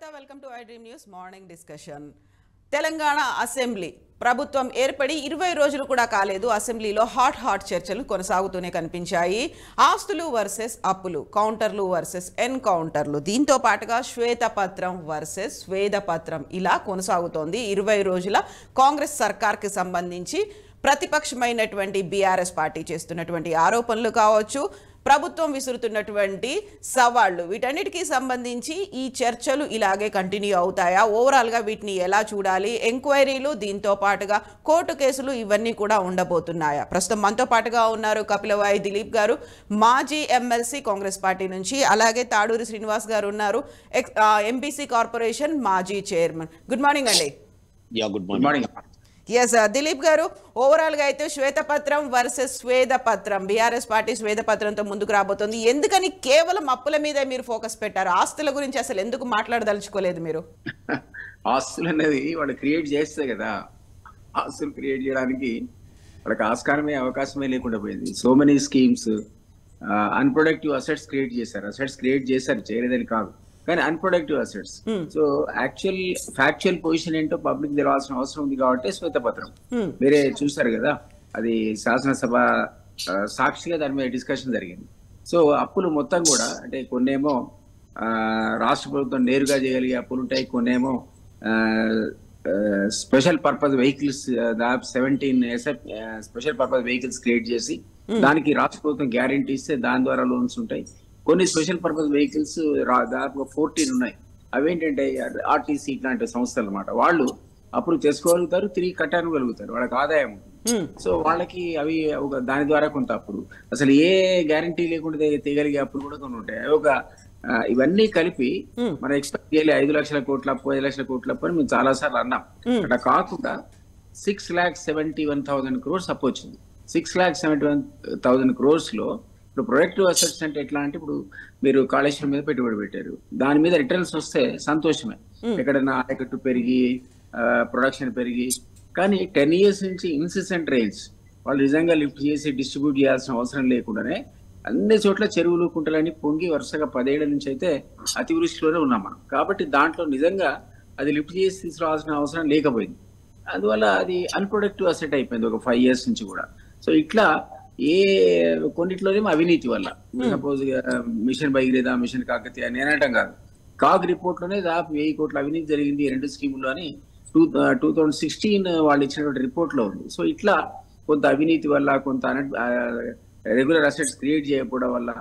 Sulita, welcome to iDream News Morning Discussion. Telangana assembly ప్రభుత్వం ఏర్పడి 20 రోజులు కూడా కాలేదు. అసెంబ్లీలో హాట్ చర్చలు కొనసాగుతూనే కనిపించాయి. ఆస్తులు వర్సెస్ అప్పులు, కౌంటర్లు వర్సెస్ ఎన్కౌంటర్లు, దీంతో పాటుగా శ్వేతపత్రం వర్సెస్ స్వేదపత్రం ఇలా కొనసాగుతోంది. 20 రోజుల కాంగ్రెస్ సర్కార్కి సంబంధించి ప్రతిపక్షమైనటువంటి బీఆర్ఎస్ పార్టీ చేస్తున్నటువంటి ఆరోపణలు కావచ్చు, ప్రభుత్వం విసురుతున్నటువంటి సవాళ్లు, వీటన్నిటికీ సంబంధించి ఈ చర్చలు ఇలాగే కంటిన్యూ అవుతాయా? ఓవరాల్గా వీటిని ఎలా చూడాలి? ఎంక్వైరీలు, దీంతో పాటుగా కోర్టు కేసులు, ఇవన్నీ కూడా ఉండబోతున్నాయా? ప్రస్తుతం మనతో పాటుగా ఉన్నారు కపిలవాయి దిలీప్ గారు, మాజీ ఎమ్మెల్సీ కాంగ్రెస్ పార్టీ నుంచి. అలాగే తాడూరి శ్రీనివాస్ గారు ఉన్నారు, ఎంబీసీ కార్పొరేషన్ మాజీ చైర్మన్. గుడ్ మార్నింగ్ అండి. Good morning. ఎస్ దిలీప్ గారు, ఓవరాల్గా అయితే శ్వేతపత్రం వర్సెస్ స్వేదపత్రం, బీఆర్ఎస్ పార్టీ స్వేదపత్రంతో ముందుకు రాబోతోంది. ఎందుకని కేవలం అప్పుల మీదే మీరు ఫోకస్ పెట్టారు? ఆస్తుల గురించి అసలు ఎందుకు మాట్లాడదలుచుకోలేదు మీరు? ఆస్తులు అనేది వాళ్ళు క్రియేట్ చేస్తే కదా, ఆస్తులు క్రియేట్ చేయడానికి వాళ్ళకి ఆస్కారమే అవకాశమే లేకుండా పోయింది. So many schemes, unproductive assets create చేశారు, చేయలేదని కాదు, కానీ unproductive assets. So factual position ఏంటో పబ్లిక్ తెలవాల్సిన అవసరం ఉంది కాబట్టి శ్వేతపత్రం మీరే చూసారు కదా, అది శాసనసభ సాక్షిగా దాని మీద డిస్కషన్ జరిగింది. సో అప్పులు మొత్తం కూడా అంటే కొన్నేమో రాష్ట్ర ప్రభుత్వం నేరుగా చేయగలిగే అప్పులు ఉంటాయి, కొన్నేమో స్పెషల్ పర్పస్ వెహికల్స్, దాదాపు 17 స్పెషల్ పర్పస్ వెహికల్స్ క్రియేట్ చేసి దానికి రాష్ట్ర ప్రభుత్వం గ్యారెంటీ ఇస్తే దాని ద్వారా లోన్స్ ఉంటాయి. కొన్ని స్పెషల్ పర్పస్ వెహికల్స్ దాదాపుగా 14 ఉన్నాయి. అవేంటంటే ఆర్టీసీ ఇట్లాంటి సంస్థలు అన్నమాట. వాళ్ళు అప్పుడు చేసుకోగలుగుతారు, తిరిగి కట్టగలుగుతారు, వాళ్ళకి ఆదాయం. సో వాళ్ళకి అవి దాని ద్వారా కొంత అప్పుడు అసలు ఏ గ్యారంటీ లేకుండా తీయగలిగే అప్పులు కూడా కొన్ని ఉంటాయి. ఇవన్నీ కలిపి మనం ఎక్స్పెక్ట్ చేయాలి 5 లక్షల కోట్ల అప్పు, 5 లక్షల కోట్ల అప్పు అని మేము చాలా సార్లు అన్నాం. అట్లా కాకుండా 6,71,000 crores అప్పు వచ్చింది. 6,71,000 crores లో ఇప్పుడు ప్రొడక్టివ్ అసెట్స్ అంటే ఎట్లా అంటే, ఇప్పుడు మీరు కాళేశ్వరం మీద పెట్టుబడి పెట్టారు, దాని మీద రిటర్న్స్ వస్తే సంతోషమే, ఎక్కడైనా ఆయకట్టు పెరిగి ప్రొడక్షన్ పెరిగి. కానీ 10 years నుంచి ఇన్సిస్టెంట్ రైన్స్ వాళ్ళు నిజంగా లిఫ్ట్ చేసి డిస్ట్రిబ్యూట్ చేయాల్సిన అవసరం లేకుండానే అన్ని చోట్ల చెరువులు కుంటలని పొంగి వరుసగా 10 ఏళ్ల నుంచి అయితే అతివృష్టిలోనే ఉన్నాం మనం. కాబట్టి దాంట్లో నిజంగా అది లిఫ్ట్ చేసి తీసుకురావాల్సిన అవసరం లేకపోయింది. అందువల్ల అది అన్ప్రొడక్టివ్ అసెట్ అయిపోయింది ఒక 5 years నుంచి కూడా. సో ఇట్లా కొన్నిట్లోనేమో అవినీతి వల్ల, suppose mission Bhagiratha, mission Kakatiya నేనటం కాదు, కాగ్ రిపోర్ట్ లోనే దాదాపు 1000 కోట్ల అవినీతి జరిగింది 2 స్కీముల్లో అని 2016 వాళ్ళు ఇచ్చినటువంటి రిపోర్ట్ లో ఉంది. సో ఇట్లా కొంత అవినీతి వల్ల, కొంత రెగ్యులర్ అసెట్స్ క్రియేట్ చేయకపోవడం వల్ల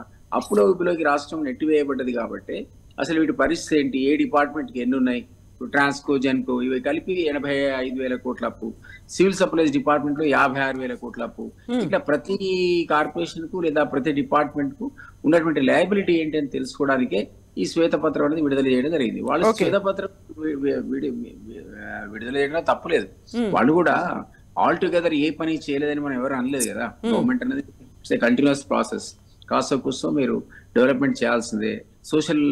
అప్పుల ఊపిలోకి రాష్ట్రం నెట్టివేయబడ్డది. కాబట్టి అసలు వీటి పరిస్థితి ఏంటి, ఏ డిపార్ట్మెంట్కి ఎన్ని ఉన్నాయి, ట్రాన్స్కో, జెన్కో ఇవి కలిపి 85,000 కోట్ల అప్పు, సివిల్ సప్లైస్ డిపార్ట్మెంట్ లో 56,000 కోట్ల అప్పు. ఇట్లా ప్రతి కార్పొరేషన్ కు లేదా ప్రతి డిపార్ట్మెంట్ కు ఉన్నటువంటి లయబిలిటీ ఏంటి అని తెలుసుకోవడానికే ఈ శ్వేతపత్రం అనేది విడుదల చేయడం జరిగింది. వాళ్ళు శ్వేతపత్రం విడుదల చేయడం తప్పులేదు, వాళ్ళు కూడా ఆల్ టుగెదర్ ఏ పని చేయలేదని మనం ఎవరు అనలేదు కదా. గవర్నమెంట్ అనేది ఇట్స్ ఏ కంటిన్యూస్ ప్రాసెస్, కాస్త కూర్చో మీరు డెవలప్మెంట్ చేయాల్సిందే, సోషల్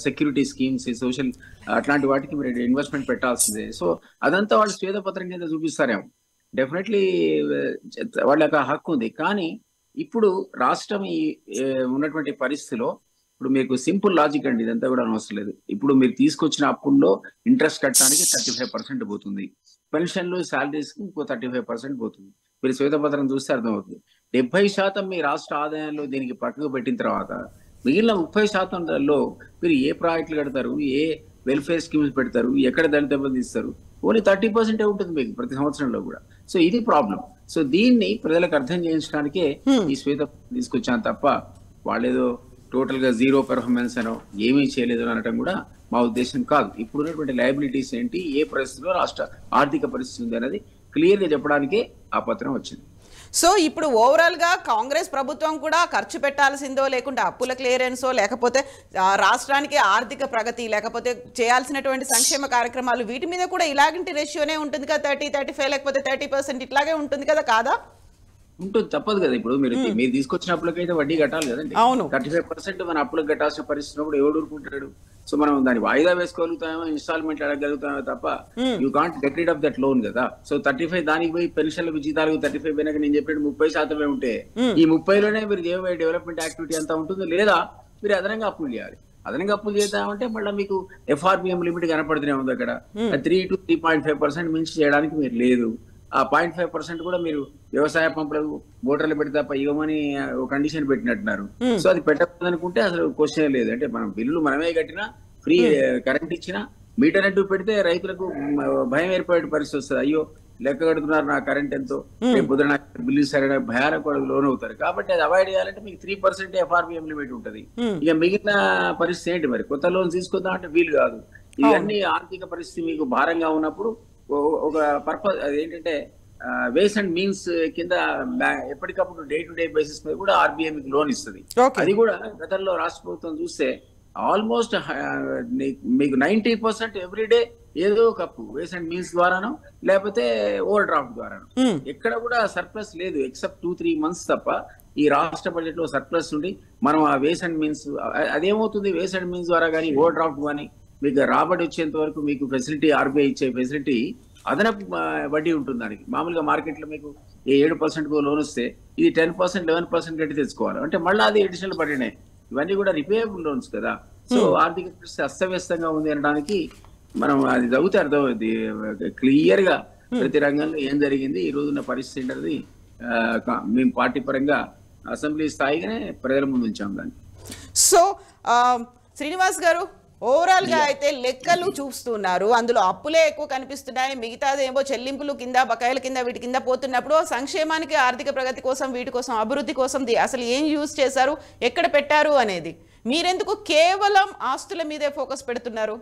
సెక్యూరిటీ స్కీమ్స్, సోషల్ అట్లాంటి వాటికి మీరు ఇన్వెస్ట్మెంట్ పెట్టాల్సిందే. సో అదంతా వాళ్ళు శ్వేతపత్రం కింద చూపిస్తారేమో, డెఫినెట్లీ వాళ్ళకి హక్కు ఉంది. కానీ ఇప్పుడు రాష్ట్రం ఉన్నటువంటి పరిస్థితిలో ఇప్పుడు మీకు సింపుల్ లాజిక్ అండి, ఇదంతా కూడా అవసరం లేదు. ఇప్పుడు మీరు తీసుకొచ్చిన అప్పుల్లో ఇంట్రెస్ట్ కట్టడానికి 35% పోతుంది, పెన్షన్లు, శాలరీస్ కి ఇంకో 35% పోతుంది. మీరు శ్వేతపత్రం చూస్తే అర్థమవుతుంది. 70% మీ రాష్ట్ర ఆదాయంలో దీనికి పక్కకు పెట్టిన తర్వాత మిగిలిన 30%లో మీరు ఏ ప్రాజెక్టులు కడతారు, ఏ వెల్ఫేర్ స్కీమ్స్ పెడతారు, ఎక్కడ దళిత బంధు ఇస్తారు, ఓన్లీ 30% ఉంటుంది మీకు ప్రతి సంవత్సరంలో కూడా. సో ఇది ప్రాబ్లం. సో దీన్ని ప్రజలకు అర్థం చేయించడానికే ఈ శ్వేతపత్రం తీసుకొచ్చాను తప్ప వాళ్ళేదో టోటల్ గా జీరో పెర్ఫార్మెన్స్ అనో ఏమీ చేయలేదు అనటం కూడా మా ఉద్దేశం కాదు. ఇప్పుడున్నటువంటి లయబిలిటీస్ ఏంటి, ఏ పరిస్థితిలో రాష్ట్ర ఆర్థిక పరిస్థితి ఉంది అనేది క్లియర్ గా చెప్పడానికే ఆ పత్రం వచ్చింది. సో ఇప్పుడు ఓవరాల్ గా కాంగ్రెస్ ప్రభుత్వం కూడా ఖర్చు పెట్టాల్సిందో, లేకుంటే అప్పుల క్లియరెన్సో, లేకపోతే రాష్ట్రానికి ఆర్థిక ప్రగతి, లేకపోతే చేయాల్సినటువంటి సంక్షేమ కార్యక్రమాలు, వీటి మీద కూడా ఇలాంటి రేషియోనే ఉంటుంది కదా, 30-35 లేకపోతే 30% ఇట్లాగే ఉంటుంది కదా, కాదా? ఉంటుంది, తప్పదు కదా. ఇప్పుడు మీరు తీసుకొచ్చిన అప్పులకైతే వడ్డీ కట్టాలి కదండి. 35% మన అప్పులకు కట్టాల్సిన పరిస్థితి ఉన్నప్పుడు ఎవడు ఊరుకుంటాడు? సో మనం దాన్ని వాయిదా వేసుకోగలుగుతామో, ఇన్స్టాల్మెంట్ అడగలుగుతామో తప్ప you can't get rid of that loan కదా. సో 35 దానికి పోయి పెన్షన్లకు జీతాలకు 35 పోయినాక నేను చెప్పినట్టు 30% ఉంటే ఈ 30లోనే మీరు డెవలప్మెంట్ యాక్టివిటీ అంతా ఉంటుంది, లేదా మీరు అదనంగా అప్పులు చేయాలి. అదనంగా అప్పులు చేద్దామంటే మళ్ళీ మీకు FRBM లిమిట్ కనపడుతూనే ఉంది అక్కడ. 3 to 3.5% మించి చేయడానికి మీరు లేదు. ఆ 0.5% కూడా మీరు వ్యవసాయ పంపులకు మోటార్లు పెడితే తప్ప ఇవ్వమని ఒక కండిషన్ పెట్టినట్టున్నారు. సో అది పెట్టకూడదు అనుకుంటే అసలు క్వశ్చన్ లేదు. అంటే మనం బిల్లులు మనమే కట్టినా, ఫ్రీ కరెంట్ ఇచ్చినా, మీటర్ నెట్ పెడితే రైతులకు భయం ఏర్పడే పరిస్థితి వస్తుంది. అయ్యో లెక్క కడుతున్నారు, నా కరెంట్ ఎంతో, పొద్దున బిల్లు సరైన భయాలకు లోన్ అవుతారు. కాబట్టి అది అవాయిడ్ చేయాలంటే మీకు 3% FRBM లిమిట్ ఉంటుంది. ఇక మిగిలిన పరిస్థితి ఏంటి మరి? కొత్త లోన్ తీసుకుందాం అంటే వీలు కాదు. ఇవన్నీ ఆర్థిక పరిస్థితి మీకు భారంగా ఉన్నప్పుడు ఒక పర్పస్ అదేంటంటే వేస్ అండ్ మీన్స్ కింద ఎప్పటికప్పుడు డే టు డే బేసిస్ మీద కూడా RBI మీకు లోన్ ఇస్తుంది. అది కూడా గతంలో రాష్ట్ర ప్రభుత్వం చూస్తే ఆల్మోస్ట్ మీకు 90% ఎవ్రీడే ఏదో ఒక అప్పు వేస్ అండ్ మీన్స్ ద్వారానో లేకపోతే ఓవర్ డ్రాఫ్ట్ ద్వారానో. ఎక్కడ కూడా సర్ప్లస్ లేదు ఎక్సెప్ట్ 2-3 months తప్ప. ఈ రాష్ట్ర బడ్జెట్ లో సర్ప్లస్ ఉండి మనం ఆ వేస్ అండ్ మీన్స్ అదేమవుతుంది, వేస్ అండ్ మీన్స్ ద్వారా కానీ ఓవర్ డ్రాఫ్ట్ కానీ మీకు రాబడి వచ్చేంత వరకు మీకు ఫెసిలిటీ, RBI ఇచ్చే ఫెసిలిటీ అదనపు వడ్డీ ఉంటుంది దానికి. మామూలుగా మార్కెట్లో మీకు 7% లోన్ వస్తే ఇది 10%, 11% కట్టి తెచ్చుకోవాలి అంటే మళ్ళీ అది అడిషనల్ బడ్డీనే. ఇవన్నీ కూడా రిపేయబుల్ లోన్స్ కదా. సో ఆర్థిక పరిస్థితి అస్తవ్యస్తంగా ఉంది అనడానికి మనం అది చదివితే అర్థమవుతుంది క్లియర్ గా ప్రతి రంగంలో ఏం జరిగింది, ఈ రోజున్న పరిస్థితి అనేది. మేము పార్టీ పరంగా అసెంబ్లీ స్థాయిగానే ప్రజల ముందు ఉంచాం దాన్ని. సో శ్రీనివాస్ గారు, ఓవరాల్ గా అయితే లెక్కలు చూస్తున్నారు, అందులో అప్పులే ఎక్కువ కనిపిస్తున్నాయి, మిగతాదేమో చెల్లింపులు కింద, బకాయిల కింద, వీటి కింద పోతున్నప్పుడు సంక్షేమానికి, ఆర్థిక ప్రగతి కోసం, వీటి కోసం, అభివృద్ధి కోసం అసలు ఏం యూజ్ చేశారు, ఎక్కడ పెట్టారు అనేది మీరెందుకు కేవలం ఆస్తుల మీదే ఫోకస్ పెడుతున్నారు?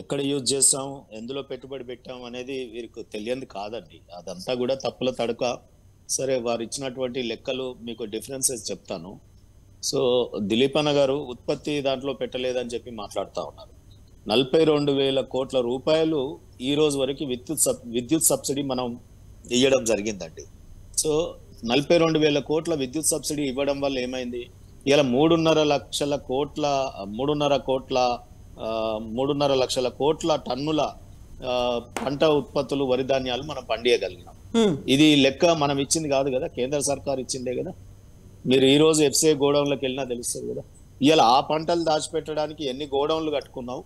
ఎక్కడ యూజ్ చేస్తాం, ఎందులో పెట్టుబడి పెట్టాం అనేది వీరికి తెలియంది కాదండి. అదంతా కూడా తప్పుల తడక. సరే, వారు ఇచ్చినటువంటి లెక్కలు మీకు డిఫరెన్సెస్ చెప్తాను. సో దిలీప్ అన్న గారు ఉత్పత్తి దాంట్లో పెట్టలేదని చెప్పి మాట్లాడుతూ ఉన్నారు. 42,000 కోట్ల రూపాయలు ఈ రోజు వరకు విద్యుత్ సబ్సిడీ మనం ఇవ్వడం జరిగిందండి. సో 42,000 కోట్ల విద్యుత్ సబ్సిడీ ఇవ్వడం వల్ల ఏమైంది, ఇలా 3.5 లక్షల కోట్ల టన్నుల పంట ఉత్పత్తులు, వరి ధాన్యాలు మనం పండియగలిగినాం. ఇది లెక్క మనం ఇచ్చింది కాదు కదా, కేంద్ర సర్కార్ ఇచ్చిందే కదా. మీరు ఈ రోజు FCI గోడౌన్లకు వెళ్ళినా తెలుస్తుంది కదా. ఇలా ఆ పంటలు దాచిపెట్టడానికి ఎన్ని గోడౌన్లు కట్టుకున్నావు,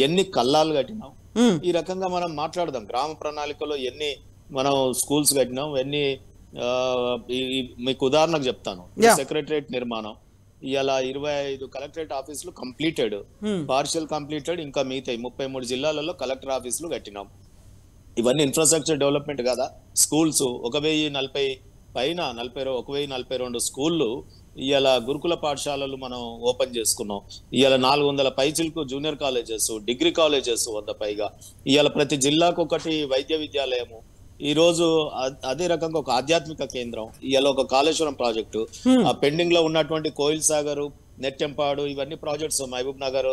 ఎన్ని కల్లాలు కట్టినావు, ఈ రకంగా మనం మాట్లాడదాం. గ్రామ ప్రణాళికలో ఎన్ని మనం స్కూల్స్ కట్టినాం, ఎన్ని మీకు ఉదాహరణకు చెప్తాను. సెక్రటరేట్ నిర్మాణం ఇలా 25 కలెక్టరేట్ ఆఫీసులు కంప్లీటెడ్, పార్షియల్ కంప్లీటెడ్, ఇంకా మిగతా 33 జిల్లాలలో కలెక్టర్ ఆఫీసులు కట్టినాం. ఇవన్నీ ఇన్ఫ్రాస్ట్రక్చర్ డెవలప్మెంట్ కదా. స్కూల్స్ 1,042 స్కూళ్ళు ఇవాళ గురుకుల పాఠశాలలు మనం ఓపెన్ చేసుకున్నాం. ఇవాళ 400 పైచిలకు జూనియర్ కాలేజెస్, డిగ్రీ కాలేజెస్ 100 పైగా. ఇవాళ ప్రతి జిల్లాకు ఒకటి వైద్య విద్యాలయము. ఈ రోజు అదే రకంగా ఒక ఆధ్యాత్మిక కేంద్రం, ఇవాళ ఒక కాళేశ్వరం ప్రాజెక్టు, ఆ పెండింగ్ లో ఉన్నటువంటి కోయిల్ సాగర్, నెట్టెంపాడు, ఇవన్నీ ప్రాజెక్ట్స్, మహబూబ్ నగర్,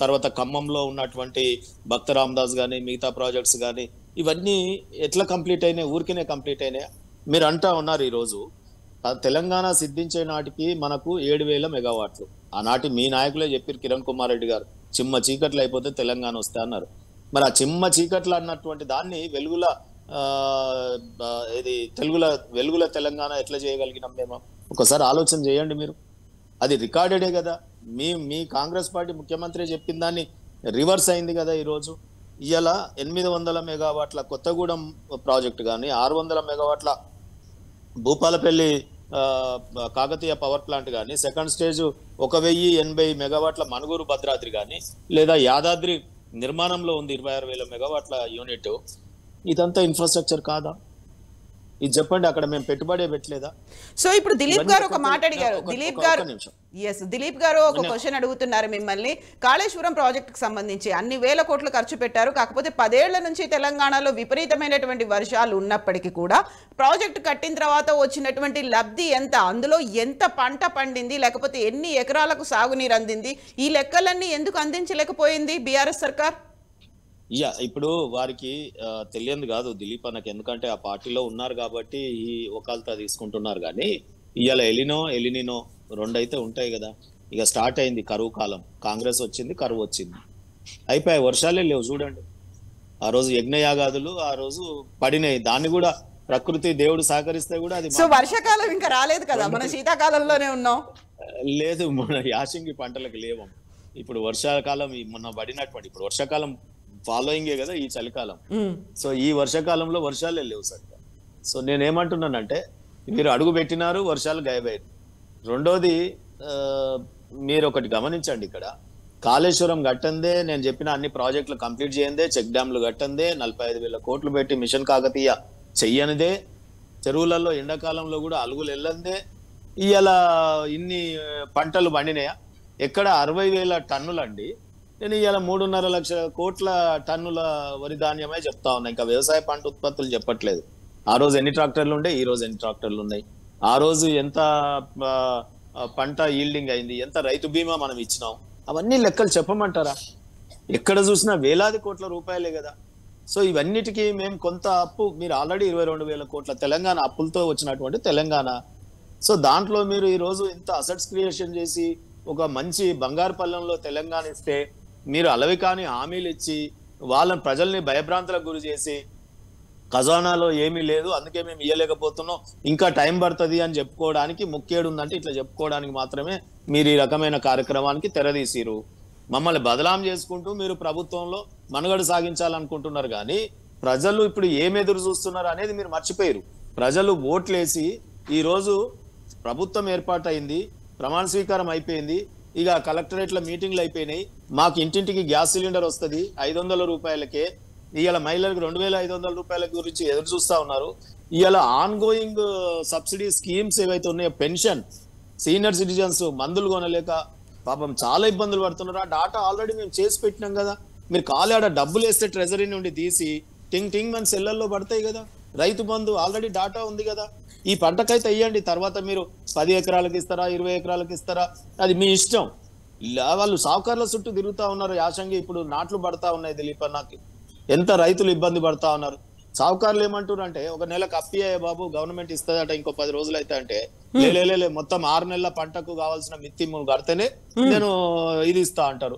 తర్వాత ఖమ్మంలో ఉన్నటువంటి భక్త రామదాస్ గానీ, మిగతా ప్రాజెక్ట్స్ కానీ, ఇవన్నీ ఎట్లా కంప్లీట్ అయినాయి, ఊరికేనే కంప్లీట్ అయినాయి. మీరు అంటా ఉన్నారు ఈరోజు తెలంగాణ సిద్ధించే నాటికి మనకు 7,000 మెగావాట్లు. ఆనాటి మీ నాయకులే చెప్పారు, కిరణ్ కుమార్ రెడ్డి గారు, చిమ్మ చీకట్లు అయిపోతే తెలంగాణ వస్తే అన్నారు. మరి ఆ చిమ్మ చీకట్లు అన్నటువంటి దాన్ని వెలుగుల తెలంగాణ ఎట్లా చేయగలిగినాం మేము? ఒకసారి ఆలోచన చేయండి మీరు. అది రికార్డెడే కదా. మీ కాంగ్రెస్ పార్టీ ముఖ్యమంత్రి చెప్పిన దాన్ని రివర్స్ అయింది కదా. ఈరోజు ఇవాళ 800 మెగావాట్ల కొత్తగూడెం ప్రాజెక్ట్ కానీ, 600 మెగావాట్ల భూపాలపల్లి కాకతీయ పవర్ ప్లాంట్ కానీ, సెకండ్ స్టేజ్ 1,080 మెగావాట్ల మనుగూరు భద్రాద్రి కానీ, లేదా యాదాద్రి నిర్మాణంలో ఉంది 26,000 మెగావాట్ల యూనిట్. ఇదంతా ఇన్ఫ్రాస్ట్రక్చర్ కాదా? ఇది చెప్పండి, అక్కడ మేము పెట్టుబడే పెట్టలేదా? సో ఇప్పుడు దిలీప్ గారు ఒక మాట అడిగారు. దిలీప్ గారు ఒక క్వశ్చన్ అడుగుతున్నారు మిమ్మల్ని. కాళేశ్వరం ప్రాజెక్ట్ కి సంబంధించి అన్ని వేల కోట్లు ఖర్చు పెట్టారు, కాకపోతే 10 ఏళ్ల నుంచి తెలంగాణలో విపరీతమైనటువంటి వర్షాలు ఉన్నప్పటికీ కూడా ప్రాజెక్ట్ కట్టిన తర్వాత వచ్చినటువంటి లబ్ధి ఎంత, అందులో ఎంత పంట పండింది, లేకపోతే ఎన్ని ఎకరాలకు సాగునీరు అందింది, ఈ లెక్కలన్నీ ఎందుకు అందించలేకపోయింది బీఆర్ఎస్ సర్కార్? ఇప్పుడు వారికి తెలియదు కాదు దిలీప్ అన్నకి, ఎందుకంటే ఆ పార్టీలో ఉన్నారు కాబట్టి ఈ వకాల్తా తీసుకుంటున్నారు. కానీ ఇవాళ ఎలినినో రెండైతే ఉంటాయి కదా. ఇక స్టార్ట్ అయింది కరువు కాలం. కాంగ్రెస్ వచ్చింది, కరువు వచ్చింది, అయిపోయాయి, వర్షాలే లేవు. చూడండి, ఆ రోజు యజ్ఞయాగాదులు ఆ రోజు పడినాయి. దాన్ని కూడా ప్రకృతి దేవుడు సహకరిస్తే కూడా అది. సో వర్షాకాలం ఇంకా రాలేదు కదా, మన శీతాకాలంలోనే ఉన్నాం. లేదు, మన యాసంగి పంటలకు లేవు. ఇప్పుడు వర్షాకాలం మొన్న పడినటువంటి ఇప్పుడు వర్షాకాలం ఫాలోయింగే కదా ఈ చలికాలం. సో ఈ వర్షాకాలంలో వర్షాలే లేవు సరిగ్గా. సో నేనేమంటున్నానంటే మీరు అడుగు పెట్టినారు, వర్షాలు గాయబయ్యారు. రెండోది మీరు ఒకటి గమనించండి, ఇక్కడ కాళేశ్వరం కట్టందే, నేను చెప్పిన అన్ని ప్రాజెక్టులు కంప్లీట్ చేయందే, చెక్ డ్యాంలు కట్టందే, 45,000 కోట్లు పెట్టి మిషన్ కాకతీయ చెయ్యనిదే, చెరువులలో ఎండాకాలంలో కూడా అలుగులు వెళ్ళందే, ఇవాళ ఇన్ని పంటలు పండినాయా? ఎక్కడ 60,000 టన్నులు అండి. నేను ఇవాళ 3.5 లక్షల కోట్ల టన్నుల వరి ధాన్యమే చెప్తా ఉన్నా, ఇంకా వ్యవసాయ పంట ఉత్పత్తులు చెప్పట్లేదు. ఆ రోజు ఎన్ని ట్రాక్టర్లు ఉండే, ఈ రోజు ఎన్ని ట్రాక్టర్లు ఉన్నాయి, ఆ రోజు ఎంత పంట ఈల్డింగ్ అయింది, ఎంత రైతు బీమా మనం ఇచ్చినాం, అవన్నీ లెక్కలు చెప్పమంటారా? ఎక్కడ చూసినా వేలాది కోట్ల రూపాయలే కదా. సో ఇవన్నిటికీ మేము కొంత అప్పు, మీరు ఆల్రెడీ 22,000 కోట్ల తెలంగాణ అప్పులతో వచ్చినటువంటి తెలంగాణ. సో దాంట్లో మీరు ఈ రోజు ఇంత అసెట్స్ క్రియేషన్ చేసి ఒక మంచి బంగారు పల్లెంలో తెలంగాణ ఇస్తే, మీరు అలవి కాని హామీలు ఇచ్చి వాళ్ళని ప్రజల్ని భయభ్రాంతులకు గురి చేసి ఖజానాలో ఏమీ లేదు అందుకే మేము ఇయ్యలేకపోతున్నాం, ఇంకా టైం పడుతుంది అని చెప్పుకోవడానికి ముఖ్యేడు ఉందంటే ఇట్లా చెప్పుకోవడానికి మాత్రమే మీరు ఈ రకమైన కార్యక్రమానికి తెరదీసిరు. మమ్మల్ని బదలాం చేసుకుంటూ మీరు ప్రభుత్వంలో మనుగడ సాగించాలనుకుంటున్నారు, కానీ ప్రజలు ఇప్పుడు ఏం ఎదురు చూస్తున్నారు అనేది మీరు మర్చిపోయారు. ప్రజలు ఓట్లేసి ఈ రోజు ప్రభుత్వం ఏర్పాటైంది, ప్రమాణ స్వీకారం అయిపోయింది, ఇక కలెక్టరేట్ల మీటింగ్లు అయిపోయినాయి, మాకు ఇంటింటికి గ్యాస్ సిలిండర్ వస్తుంది 500 రూపాయలకే, ఇవాళ మహిళలకు 2,500 రూపాయల గురించి ఎదురు చూస్తా ఉన్నారు. ఇవాళ ఆన్ గోయింగ్ సబ్సిడీ స్కీమ్స్ ఏవైతే ఉన్నాయో, పెన్షన్, సీనియర్ సిటిజన్స్ మందులు కొనలేక పాపం చాలా ఇబ్బందులు పడుతున్నారు. ఆ డాటా ఆల్రెడీ మేము చేసి పెట్టినాం కదా. మీరు ఖాళీ ఆడ డబ్బులు వేస్తే ట్రెజరీ నుండి తీసి టింగ్ టింగ్ మన సెల్లల్లో పడతాయి కదా. రైతు బంధు ఆల్రెడీ డాటా ఉంది కదా. ఈ పంటకైతే అయ్యండి, తర్వాత మీరు 10 ఎకరాలకు ఇస్తారా, 20 ఎకరాలకు ఇస్తారా, అది మీ ఇష్టం. వాళ్ళు సావుకారుల చుట్టూ తిరుగుతా ఉన్నారు. యాసంగి ఇప్పుడు నాట్లు పడతా ఉన్నాయి దిలీప్ అన్నకి, ఎంత రైతులు ఇబ్బంది పడతా ఉన్నారు. సావుకారులు ఏమంటారు అంటే, ఒక నెలకు అప్పియ్యే బాబు గవర్నమెంట్ ఇస్తుందట, ఇంకో 10 రోజులు అయితే అంటే, లే మొత్తం 6 నెలల పంటకు కావాల్సిన మిత్తి కడితేనే నేను ఇది ఇస్తా అంటారు.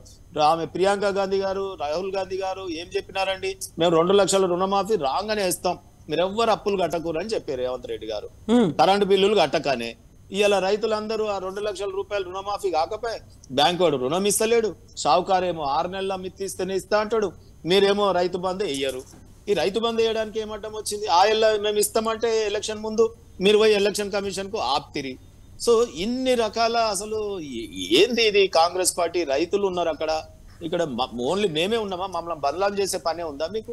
ఆమె ప్రియాంక గాంధీ గారు, రాహుల్ గాంధీ గారు ఏం చెప్పినారండి, మేము 2 లక్షల రుణమాఫీ రాగానే ఇస్తాం, మీరెవ్వరు అప్పులు కట్టకూరు అని చెప్పారు రేవంత్ రెడ్డి గారు. కరెంటు బిల్లులు కట్టకానే ఇవాళ రైతులందరూ ఆ 2 లక్షల రూపాయలు రుణమాఫీ కాకపోయి బ్యాంకు వాడు రుణం ఇస్తలేడు, షావుకారేమో 6 నెలల మిత్తి ఇస్తేనే ఇస్తా అంటాడు, మీరేమో రైతు బంధు వేయరు. ఈ రైతు బంధు వేయడానికి ఏమడ్డం వచ్చింది? మేము ఇస్తామంటే ఎలక్షన్ ముందు మీరు పోయి ఎలక్షన్ కమిషన్ కు ఆప్తిరి. సో ఇన్ని రకాల అసలు ఏంది ఇది? కాంగ్రెస్ పార్టీ రైతులు ఉన్నారు అక్కడ, ఇక్కడ ఓన్లీ మేమే ఉన్నామా? మమ్మల్ని బదలాం చేసే పనే ఉందా మీకు?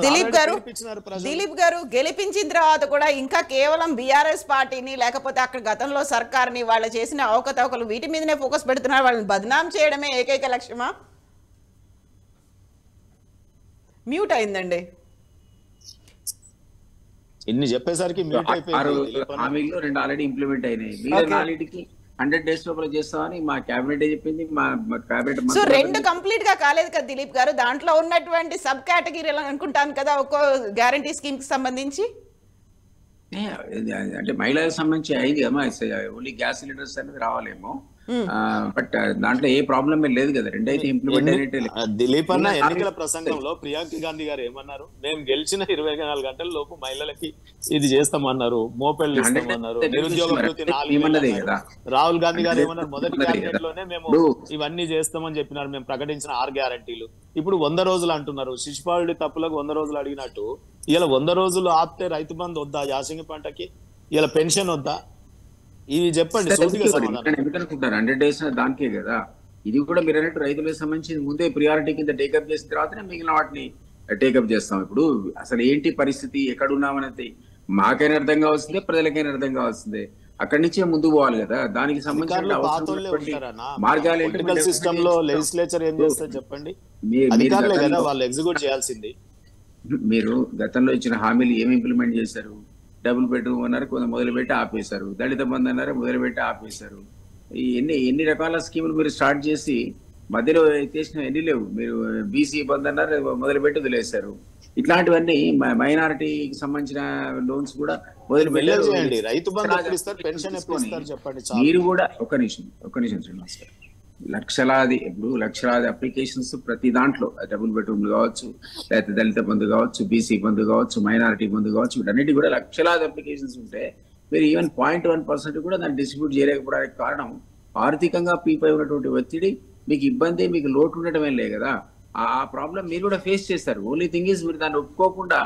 దిలీప్ గారు గెలిపించిన తర్వాత కూడా ఇంకా కేవలం బీఆర్ఎస్ పార్టీని లేకపోతే అక్కడ గతంలో సర్కార్ని వాళ్ళు చేసిన అవకతవకలు వీటి మీదనే ఫోకస్ పెడుతున్నారు. వాళ్ళని బదనాం చేయడమే ఏకైక లక్ష్యమా? మ్యూట్ అయిందండి. ఇన్ని చెప్పేసరికి మ్యూట్ అయిపోయింది. హామీలు 2 ఆల్రెడీ ఇంప్లిమెంట్ అయినాయి. వీళ్ళకి 100 days లోపల చేస్తామని మా క్యాబినెట్ చెప్పింది. మా క్యాబినెట్ సో 2 కంప్లీట్ గా కాలేదు కదా దిలీప్ గారు. దాంట్లో ఉన్నటువంటి సబ్ కేటగిరీలు అనుకుంటాను కదా ఒక్కో గ్యారంటీ స్కీమ్ కి సంబంధించి. అంటే మహిళలకు సంబంధించి అయింది అమ్మా, ఓన్లీ గ్యాస్ సిలిండర్స్ అనేది రావాలేమో, బట్ దాంట్లో ఏ ప్రాబ్లం లేదు కదా. 2 అయితే ఇంప్లిమెంట్ అయినట్టే. దిలీప్ అన్న ఎన్నికల ప్రసంగంలో ప్రియాంక గాంధీ గారు ఏమన్నారు? మేము గెలిచిన 24 గంటల లోపు మహిళలకి ఇది చేస్తామన్నారు, మోపెళ్ళు ఇస్తామన్నారు, నిరుద్యోగ వృత్తి 4,000 కదా. రాహుల్ గాంధీ గారు ఏమన్నారు? మొదటి క్యాబినెట్ లోనే మేము ఇవన్నీ చేస్తామని చెప్పినారు, మేము ప్రకటించిన 6 గ్యారంటీలు. ఇప్పుడు 100 రోజులు అంటున్నారు. శిశుపాలుడి తప్పులకు 100 రోజులు అడిగినట్టు ఇలా 100 రోజులు ఆపితే రైతు బంధు వద్దా? యాసంగి పంటకి ఇలా పెన్షన్ వద్దా? ఇవి చెప్పండి. 100 days దానికే కదా. ఇది కూడా మీరు అన్నట్టు రైతులకు సంబంధించి ముందే ప్రియారిటీ కింద టేకప్ చేసిన తర్వాతనే మిగిలిన వాటిని టేకప్ చేస్తాం. ఇప్పుడు అసలు ఏంటి పరిస్థితి, ఎక్కడున్నామనేది మాకైనా అర్థం కావాల్సిందే, ప్రజలకైనా అర్థం కావాల్సిందే. అక్కడి నుంచే ముందుకు పోవాలి కదా. దానికి సంబంధించిన మార్గాలు పొలిటికల్ సిస్టమ్ లో లెజిస్లేచర్ ఏం చేస్తారు చెప్పండి? వాళ్ళు ఎగ్జిక్యూట్ చేయాల్సింది. మీరు గతంలో ఇచ్చిన హామీలు ఏమి ఇంప్లిమెంట్ చేశారు? డబుల్ బెడ్రూమ్ అన్నారు, కొంత మొదలుపెట్టి ఆపేశారు. దళిత బంధు అన్నారు, మొదలుపెట్టి ఆపేశారు. ఎన్ని రకాల స్కీములు మీరు స్టార్ట్ చేసి మధ్యలో చేసిన ఎన్ని లేవు. మీరు బీసీ బంధు అన్నారు, మొదలుపెట్టి వదిలేశారు. ఇట్లాంటివన్నీ మైనారిటీకి సంబంధించిన లోన్స్ కూడా మొదలుపెట్టారు. మీరు కూడా ఒక్క నిమిషం శ్రీనివాస్ గారు, లక్షలాది అప్లికేషన్స్ ప్రతి దాంట్లో, డబుల్ బెడ్రూమ్ కావచ్చు, లేకపోతే దళిత బంధు కావచ్చు, బీసీ బంధు కావచ్చు, మైనారిటీ బంధు కావచ్చు, వీటన్నిటి కూడా లక్షలాది అప్లికేషన్స్ ఉంటే మీరు ఈవెన్ 0.1% కూడా దాన్ని డిస్ట్రిబ్యూట్ చేయలేకపోవడానికి కారణం ఆర్థికంగా పీపై ఉన్నటువంటి ఒత్తిడి, మీకు ఇబ్బంది, మీకు లోటు ఉండటమే లే కదా. ఆ ప్రాబ్లం మీరు కూడా ఫేస్ చేస్తారు. ఓన్లీ థింగ్ ఈజ్ మీరు దాన్ని ఒప్పుకోకుండా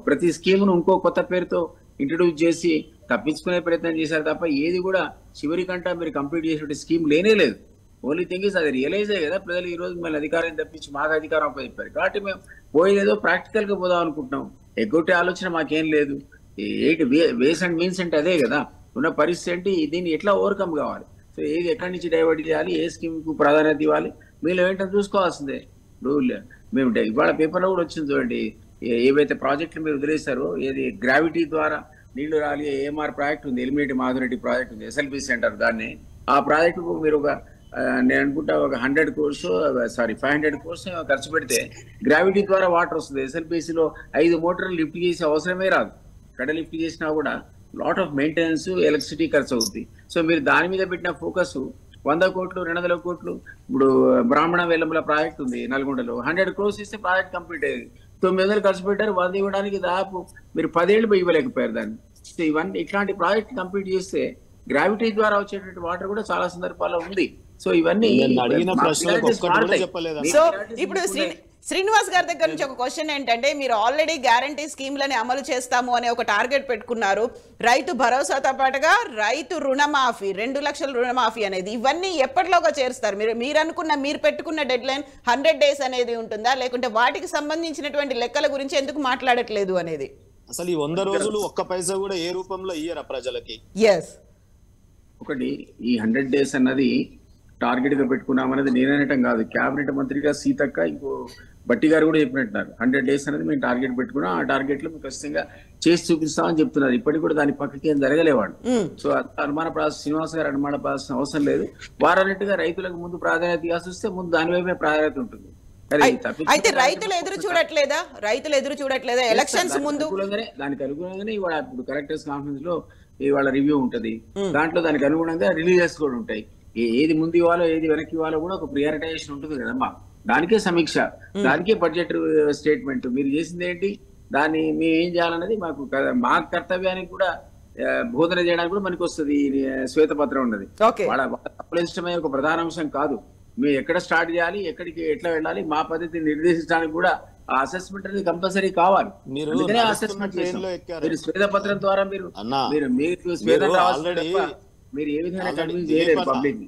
ప్రతి స్కీమ్ను ఇంకో కొత్త పేరుతో ఇంట్రడ్యూస్ చేసి తప్పించుకునే ప్రయత్నం చేశారు తప్ప ఏది కూడా చివరికంటా మీరు కంప్లీట్ చేసే స్కీమ్ లేనే లేదు. ఓన్లీ థింగ్ ఈజ్ అది రియలైజ్ అయ్యే కదా ప్రజలు ఈ రోజు మళ్ళీ అధికారం తప్పించి మాకు అధికారం అప్పచెప్పారు కాబట్టి మేము పోయేదేదో ప్రాక్టికల్ గా పోదాం అనుకుంటున్నాం. ఎగ్గొట్టే ఆలోచన మాకేం లేదు. ఏంటి వేస్ అండ్ మీన్స్ అంటే అదే కదా ఉన్న పరిస్థితి ఏంటి, దీన్ని ఎట్లా ఓవర్కమ్ కావాలి, సో ఏది ఎక్కడి నుంచి డైవర్ట్ చేయాలి, ఏ స్కీమ్ కు ప్రాధాన్యత ఇవ్వాలి, మీరు ఏంటో చూసుకోవాల్సిందే. ఇప్పుడు మేము ఇవాళ పేపర్లో కూడా వచ్చింది చూడండి, ఏవైతే ప్రాజెక్టులు మీరు వదిలేశారో ఏది గ్రావిటీ ద్వారా నీళ్లు రాలి ఏఎంఆర్ ప్రాజెక్ట్ ఉంది, ఎలిమినేటి మాధురెడ్డి ప్రాజెక్ట్ ఉంది, SLBC సెంటర్. దాన్ని ఆ ప్రాజెక్టుకు మీరు ఒక నేను అనుకుంటా ఒక 100 crores 500 crores ఖర్చు పెడితే గ్రావిటీ ద్వారా వాటర్ వస్తుంది. SLBCలో 5 మోటార్లు లిఫ్ట్ చేసే అవసరమే రాదు. కడ లిఫ్ట్ చేసినా కూడా లాట్ ఆఫ్ మెయింటెనెన్స్, ఎలక్ట్రిసిటీ ఖర్చు అవుతుంది. సో మీరు దాని మీద పెట్టిన ఫోకస్ 100 కోట్లు 200 కోట్లు. ఇప్పుడు బ్రాహ్మణ వేలంల ప్రాజెక్ట్ ఉంది నల్గొండలో, 100 crores ఇస్తే ప్రాజెక్ట్ కంప్లీట్ అయ్యేది. 900 ఖర్చు పెట్టారు, 100 ఇవ్వడానికి దాదాపు మీరు 10 ఏళ్ళు ఇవ్వలేకపోయారు దాన్ని. సో ఇవన్నీ ఇట్లాంటి ప్రాజెక్ట్ కంప్లీట్ చేస్తే గ్రావిటీ ద్వారా వచ్చేటువంటి వాటర్ కూడా చాలా సందర్భాల్లో ఉంది. సో ఇవన్నీ సో ఇప్పుడు శ్రీనివాస్ గారి దగ్గర నుంచి ఒక క్వశ్చన్ ఏంటంటే, మీరు ఆల్రెడీ గ్యారంటీ స్కీమ్లని అమలు చేస్తాము అనే ఒక టార్గెట్ పెట్టుకున్నారు. రైతు భరోసాతో పాటుగా రైతు రుణమాఫీ 2 లక్షల రుణమాఫీ అనేది, ఇవన్నీ ఎప్పటిలోగా చేస్తారు? మీరు పెట్టుకున్న డెడ్ లైన్ 100 days అనేది ఉంటుందా, లేకుంటే వాటికి సంబంధించినటువంటి లెక్కల గురించి ఎందుకు మాట్లాడట్లేదు అనేది? అసలు ఈ 100 రోజులు ఒక్క పైసా కూడా ఏ రూపంలో ఇయ్యరా ప్రజలకి? ఎస్, ఒకటి ఈ 100 days అన్నది టార్గెట్ గా పెట్టుకున్నామనేది నేననటం కాదు, కేబినెట్ మంత్రిగా సీతక్క ఇంకో బట్టి గారు కూడా చెప్పినట్టున్నారు. 100 days అనేది మేము టార్గెట్ పెట్టుకున్నాం, ఆ టార్గెట్ లో మేము ఖచ్చితంగా చేసి చూపిస్తామని చెప్తున్నారు. ఇప్పటికి కూడా దాని పక్కకి ఏం జరగలేవాడు. సో అనుమానపడాల్సిన శ్రీనివాస్ గారు అనుమానపడాల్సిన అవసరం లేదు. వారన్నట్టుగా రైతులకు ముందు ప్రాధాన్యత ఇవ్వాల్సి వస్తే ముందు దాని వైపే ప్రాధాన్యత ఉంటుంది. అయితే రైతులు ఎదురు చూడట్లేదా ఎలక్షన్స్ ముందు? దానికి అనుగుణంగానే ఇవాళ ఇప్పుడు కలెక్టర్స్ కాన్ఫరెన్స్ లో ఇవాళ రివ్యూ ఉంటది, దాంట్లో దానికి అనుగుణంగా రిలీజెస్ కూడా ఉంటాయి. ఏది ముందు ఇవ్వాలో ఏది వెనక్కి ఇవ్వాలో కూడా ఒక ప్రియారిటైజేషన్ ఉంటుంది కదమ్మా. దానికే సమీక్ష, దానికే బడ్జెట్ స్టేట్మెంట్. మీరు చేసింది ఏంటి, దాన్ని మేము ఏం చేయాలన్నది మా కర్తవ్యానికి కూడా బోధన చేయడానికి కూడా మనకి వస్తుంది. శ్వేతపత్రం ఉన్నది, వాళ్ళ తప్పుల ఇష్టమే ఒక ప్రధాన అంశం కాదు. మీరు ఎక్కడ స్టార్ట్ చేయాలి, ఎక్కడికి ఎట్లా వెళ్ళాలి, మా పద్ధతిని నిర్దేశించడానికి కూడా ఆ అసెస్మెంట్ అనేది కంపల్సరీ కావాలి. మీరు శ్వేతపత్రం ద్వారా మీరు ఏ విధంగా కన్విన్స్ చేయలేరు పబ్లిక్.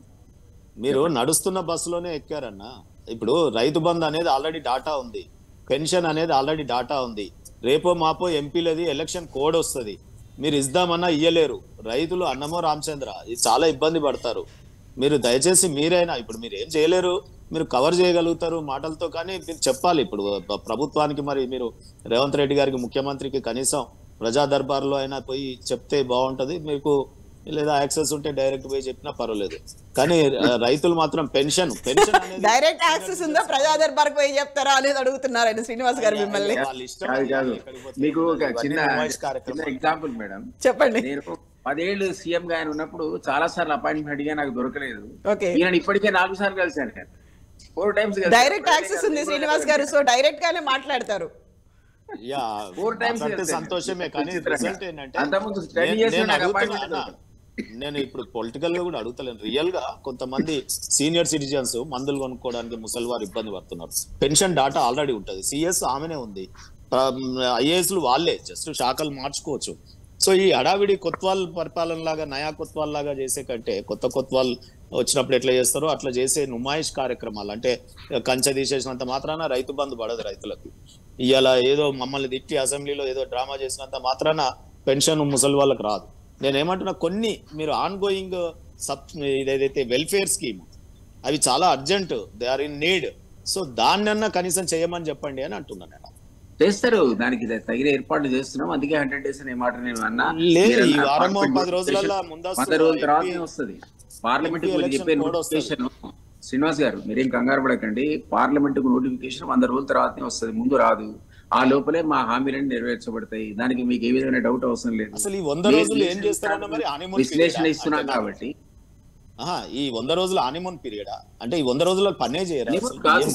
మీరు నడుస్తున్న బస్సులోనే ఎక్కారన్నా. ఇప్పుడు రైతు బంధు అనేది ఆల్రెడీ డాటా ఉంది, పెన్షన్ అనేది ఆల్రెడీ డాటా ఉంది. రేపో మాపో ఎంపీలది ఎలక్షన్ కోడ్ వస్తుంది, మీరు ఇద్దామన్నా ఇయ్యలేరు. రైతులు అన్నమో రామచంద్ర ఇది చాలా ఇబ్బంది పడతారు. మీరు దయచేసి మీరైనా, ఇప్పుడు మీరు ఏం చేయలేరు, మీరు కవర్ చేయగలుగుతారు మాటలతో, కానీ మీరు చెప్పాలి. ఇప్పుడు ప్రభుత్వానికి మరి మీరు రేవంత్ రెడ్డి గారికి ముఖ్యమంత్రికి కనీసం ప్రజా దర్బార్లో అయినా పోయి చెప్తే బాగుంటది. మీకు లేదా యాక్సెస్ ఉంటే డైరెక్ట్ పోయి చెప్పినా పర్వాలేదు, కానీ రైతులు మాత్రం పెన్షన్ డైరెక్ట్ యాక్సెస్ ఉందా, ప్రజా దర్బార్కి పోయి చెప్తారా అనేది అడుగుతున్నారు శ్రీనివాస్ గారు మిమ్మల్ని. మీకు ఒక చిన్న ఎగ్జాంపుల్ మేడం చెప్పండి. నేను 10 ఏళ్ళు సీఎం గా ఉన్నప్పుడు చాలా సార్లు అపాయింట్మెంట్ అడిగా, నాకు దొరకలేదు. నేను ఇప్పటికే 4 సార్లు కలిసాను, 4 times. డైరెక్ట్ యాక్సెస్ ఉంది శ్రీనివాస్ గారు, సో డైరెక్ట్ గానే మాట్లాడతారు. 4 times సంతోషమే, కానీ రిజల్ట్ ఏంటంటే నేను ఇప్పుడు పొలిటికల్ గా కూడా అడుగుతలేను. రియల్ గా కొంతమంది సీనియర్ సిటిజన్స్ మందులు కొనుక్కోవడానికి ముసలివారు ఇబ్బంది పడుతున్నారు. పెన్షన్ డాటా ఆల్రెడీ ఉంటది, సిఎస్ ఆమెనే ఉంది, ఐఏఎస్లు వాళ్ళే, జస్ట్ శాఖలు మార్చుకోవచ్చు. సో ఈ అడావిడి కొత్వాల్ పరిపాలన లాగా నయా కొత్వాల్ లాగా చేసే కంటే కొత్త కొత్వాల్ వచ్చినప్పుడు ఎట్లా చేస్తారో అట్లా చేసే నుమాయిష్ కార్యక్రమాలు, అంటే కంచె తీసేసినంత మాత్రాన రైతు బంధు పడదు రైతులకు. ఇవాళ ఏదో మమ్మల్ని తిట్టి అసెంబ్లీలో ఏదో డ్రామా చేసినంత మాత్రాన పెన్షన్ ముసలి వాళ్ళకి రాదు. నేనేమంటున్నా, కొన్ని మీరు ఆన్ గోయింగ్ ఇదేదైతే వెల్ఫేర్ స్కీమ్ అవి చాలా urgent, they are in need. So దాన్నన్నా కనీసం చేయమని చెప్పండి అని అంటున్నాను నేను. చేస్తారు, దానికి తగిన ఏర్పాట్లు చేస్తున్నాం, అందుకే 100 days అనే మాట నేను అన్నా. లేదు, ఈ వారం 10 రోజులలో 100 రోజుల తర్వాతనే వస్తుంది పార్లమెంట్ చెప్పే నోటిఫికేషన్. శ్రీనివాస్ గారు మీరేం కంగారు పడకండి, పార్లమెంట్ కు నోటిఫికేషన్ 100 రోజుల తర్వాతనే వస్తుంది, ముందు రాదు. ఆ లోపలే మా హామీలను నెరవేర్చబడతాయి, దానికి మీకు ఏ విధమైన డౌట్ అవసరం లేదు. అసలు ఈ 100 రోజులు ఏం చేస్తారన్న మరి విశ్లేషణ ఇస్తున్నాం కాబట్టి. ఈ 100 రోజుల హానీమూన్ పీరియడా, అంటే ఈ 100 రోజుల్లో పనే చేయరా,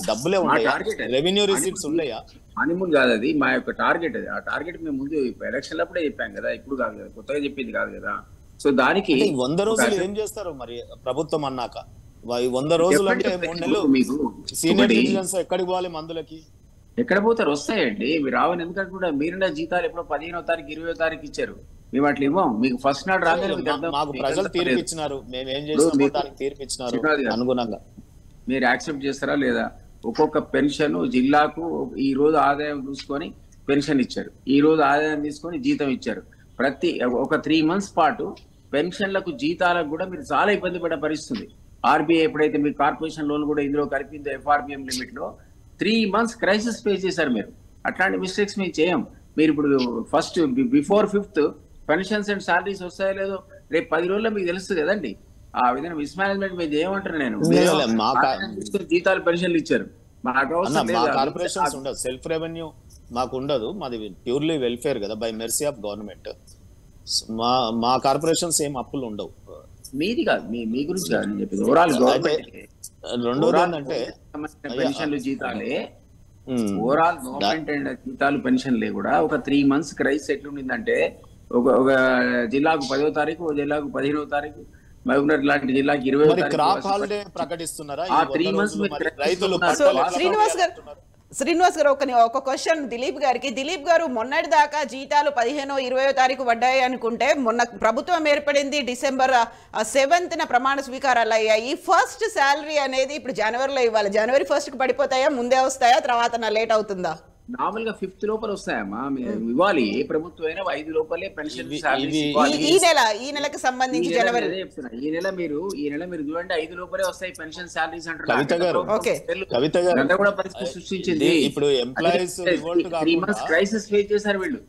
డబ్బులే ఉంటాయా, రెవెన్యూ రిసీట్స్ ఉన్నాయా? హానీమూన్ కాదు, అది మా యొక్క టార్గెట్. అది ఆ టార్గెట్ మేము ముందు ఎలక్షన్ అప్పుడే చెప్పాం కదా, ఇప్పుడు కాదు కదా, కొత్తగా చెప్పింది కాదు కదా. సో దానికి 100 రోజులు ఏం చేస్తారు మరి ప్రభుత్వం అన్నాక? 100 రోజులు అంటే 3 నెలలు మీకు సీనియర్ సిటిజన్స్ ఎక్కడికి పోవాలి మందులకి? ఎక్కడ పోతారు? వస్తాయండి. మీరు రావని ఎందుకంటే కూడా మీరున్న జీతాలు ఎప్పుడో 15వ తారీఖు 20వ తారీఖు ఇచ్చారు. మేము అట్లా ఇవ్వం. మీకు ఫస్ట్ నాడు రాగానే మాకు ప్రజలు తీర్పు ఇచ్చినారు, మేము ఏం చేసినామో దానికి తీర్పు ఇచ్చినారు అనుగుణంగా. మీరు యాక్సెప్ట్ చేస్తారా లేదా? ఒక్కొక్క పెన్షన్ జిల్లాకు ఈ రోజు ఆదాయం చూసుకొని పెన్షన్ ఇచ్చారు, ఈ రోజు ఆదాయం తీసుకొని జీతం ఇచ్చారు. ప్రతి ఒక 3 months పాటు పెన్షన్లకు జీతాలకు కూడా మీరు చాలా ఇబ్బంది పడే పరిస్థితుంది. ఆర్బీఐ ఎప్పుడైతే మీ కార్పొరేషన్ లోన్ కూడా ఇందులో కలిపిందో FRBM లిమిట్ లో 3 months క్రైసిస్ ఫేస్ చేశారు మీరు. అట్లాంటి మిస్టేక్స్ మేము చేయం. మీరు ఇప్పుడు first before 5th pensions and salaries వస్తాయో లేదో రేపు 10 రోజుల్లో మీకు తెలుస్తుంది కదండి. ఆ విధంగా మిస్మేనేజ్మెంట్ మీరు చేయమంటారు. నేను జీతాలు పెన్షన్లు ఇచ్చారు, కార్పొరేషన్స్ ఉండదు, సెల్ఫ్ రెవెన్యూ మాకు ఉండదు, మాది ప్యూర్లీ వెల్ఫేర్ కదా, బై మెర్సీ ఆఫ్ గవర్నమెంట్. మా కార్పొరేషన్స్ ఏం అప్పులు ఉండవు. మీది కాదు, మీ గురించి కాదు నేను చెప్పింది. ఓవరాల్ గవర్నమెంట్ రెండోది ఏంటంటే పెన్షన్లు జీతాలే, ఓవరాల్ గవర్నమెంట్ అండ్ జీతాలు పెన్షన్లే కూడా ఒక 3 months క్రైసిస్ ఎట్లుండిందంటే ఒక జిల్లాకు 10వ తారీఖు, ఒక జిల్లాకు 15వ తారీఖు, మహబూబ్నగర్ లాంటి జిల్లాకి 20వ తారీఖు క్రాప్ హాలిడే ప్రకటిస్తున్నారా? ఆ 3 months రైతులు శ్రీనివాస్ గారు ఒక క్వశ్చన్ దిలీప్ గారికి. దిలీప్ గారు, మొన్నటి దాకా జీతాలు 15వ 20వ తారీఖు పడ్డాయి అనుకుంటే, మొన్న ప్రభుత్వం ఏర్పడింది December 7th ప్రమాణ స్వీకారాలు అయ్యాయి. ఫస్ట్ శాలరీ అనేది ఇప్పుడు జనవరిలో ఇవ్వాలి. January 1st కి పడిపోతాయా, ముందే వస్తాయా, తర్వాత లేట్ అవుతుందా? నార్మల్ గా 5th లోపల వస్తాయమ్మా. ఇవ్వాలి, ఏ ప్రభుత్వం అయినా 5 లోపలే పెన్షన్. ఈ నెలకి సంబంధించి జనవరి ఈ నెల మీరు చూడండి 5 లోపలే వస్తాయి పెన్షన్ సాలరీస్ అంటారు. కవిత గారు కూడా పరిస్థితి సృష్టించింది. ఇప్పుడు ఎంప్లాయీస్ 3 months క్రైసిస్ ఫేస్ చేశారు వీళ్ళు.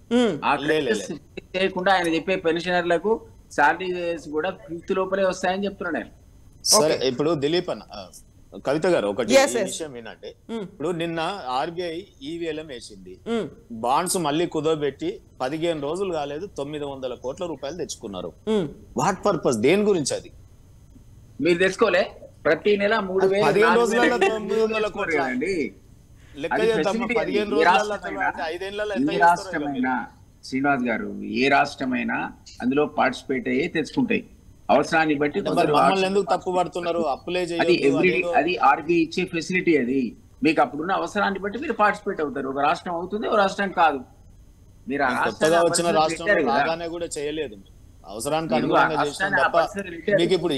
ఆ క్రైసిస్ చేయకుండా ఆయన చెప్పే పెన్షనర్లకు సాలరీస్ కూడా 5th లోపలే వస్తాయని చెప్తున్నాను నేను. సరే, ఇప్పుడు దిలీప్ అన్న, కవిత గారు ఒకటి విషయం ఏంటంటే, ఇప్పుడు నిన్న ఆర్బీఐ ఈవీఎల్ఎం వేసింది, బాండ్స్ మళ్ళీ కుదోబెట్టి 15 రోజులు కాలేదు 900 కోట్ల రూపాయలు తెచ్చుకున్నారు. వాట్ పర్పస్, దేని గురించి? అది మీరు తెచ్చుకోలే. ప్రతి నెల 3,000 15 రోజులలో 900 కోట్లు అండి. లెక్క చేద్దాం, 15 రోజులలో 5 ఏళ్లలో ఎంత రాష్ట్రమైనా శ్రీనివాస్ గారు, ఏ రాష్ట్రమైనా అందులో పార్టిసిపేట్ అయ్యే తెచ్చుకుంటాయి. అవసరాన్ని బట్టి ఎందుకు తప్పు పడుతున్నారు? అప్లై అది ఆర్బీఐ ఇచ్చే ఫెసిలిటీ. అది మీకు అప్పుడున్న అవసరాన్ని బట్టి మీరు పార్టిసిపేట్ అవుతారు. ఒక రాష్ట్రం అవుతుంది, ఒక రాష్ట్రం కాదు. మీరు కొత్తగా వచ్చిన రాష్ట్రం రాగానే కూడా చేయలేదు, అవసరానికి అనుగుణంగా చేసిన తప్ప మీకు ఇప్పుడు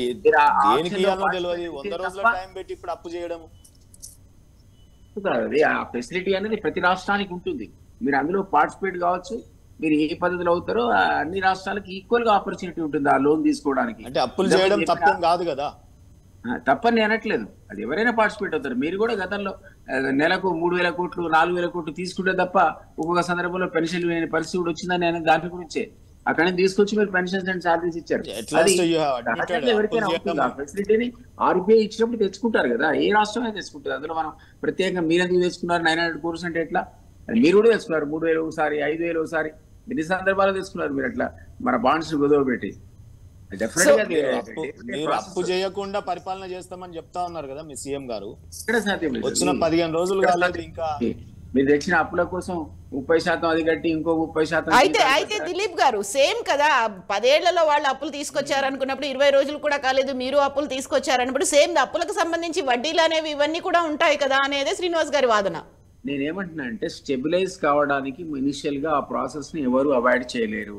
దేనికి ఇవ్వాలో తెలియదు. 100 రోజుల టైం పెట్టి ఇప్పుడు అప్పు చేయడం అది ఆ ఫెసిలిటీ అనేది ప్రతి రాష్ట్రానికి ఉంటుంది. మీరు అందులో పార్టిసిపేట్ కావచ్చు. మీరు ఏ పద్ధతిలో అవుతారో అన్ని రాష్ట్రాలకు ఈక్వల్ గా ఆపర్చునిటీ ఉంటుంది ఆ లోన్ తీసుకోవడానికి. అంటే అప్పులు చేయడం తప్పేం కాదు కదా. తప్పని అనట్లేదు, అది ఎవరైనా పార్టిసిపేట్ అవుతారు. మీరు కూడా గతంలో నెలకు 3,000 కోట్లు 4,000 కోట్లు తీసుకుంటే తప్ప ఒక్కొక్క సందర్భంలో పెన్షన్ లేని పరిస్థితి కూడా వచ్చిందని నేను దాని గురించే అక్కడ నుంచి తీసుకొచ్చి మీరు పెన్షన్స్ అండ్ సాలరీస్ ఇచ్చారు. ఎవరికైనా ఫెసిలిటీని ఆర్బీఐ ఇచ్చినప్పుడు తెచ్చుకుంటారు కదా, ఏ రాష్ట్రమైనా తెచ్చుకుంటారు. అందులో మనం ప్రత్యేకంగా మీరెందుకు తెచ్చుకున్నారు 900 crores అంటే ఎట్లా? మీరు కూడా తెచ్చుకున్నారు 3,000 ఒకసారి, 5,000 ఒకసారి, ఎన్ని సందర్భాలు తెచ్చుకున్నారు మీరు అట్లా మన బాండ్స్ కుదవబెట్టి. మీరు అప్పు చేయకుండా పరిపాలన చేస్తామని చెప్తా ఉన్నారు కదా మీ సీఎం గారు. వచ్చిన 15 రోజులు కాలేదు ఇంకా. మీరు తెచ్చిన అప్పుల కోసం 30% అది కట్టి ఇంకో 30%. అయితే దిలీప్ గారు సేమ్ కదా, 10 ఏళ్లలో వాళ్ళు అప్పులు తీసుకొచ్చారు అనుకున్నప్పుడు 20 రోజులు కూడా కాలేదు, మీరు అప్పులు తీసుకొచ్చారన్నప్పుడు సేమ్ అప్పులకు సంబంధించి వడ్డీలు అనేవి ఇవన్నీ కూడా ఉంటాయి కదా అనేది శ్రీనివాస్ గారి వాదన. నేనేమంటున్నా అంటే స్టెబిలైజ్ కావడానికి ఇనిషియల్ గా ఆ ప్రాసెస్ ని ఎవరు అవాయిడ్ చేయలేరు.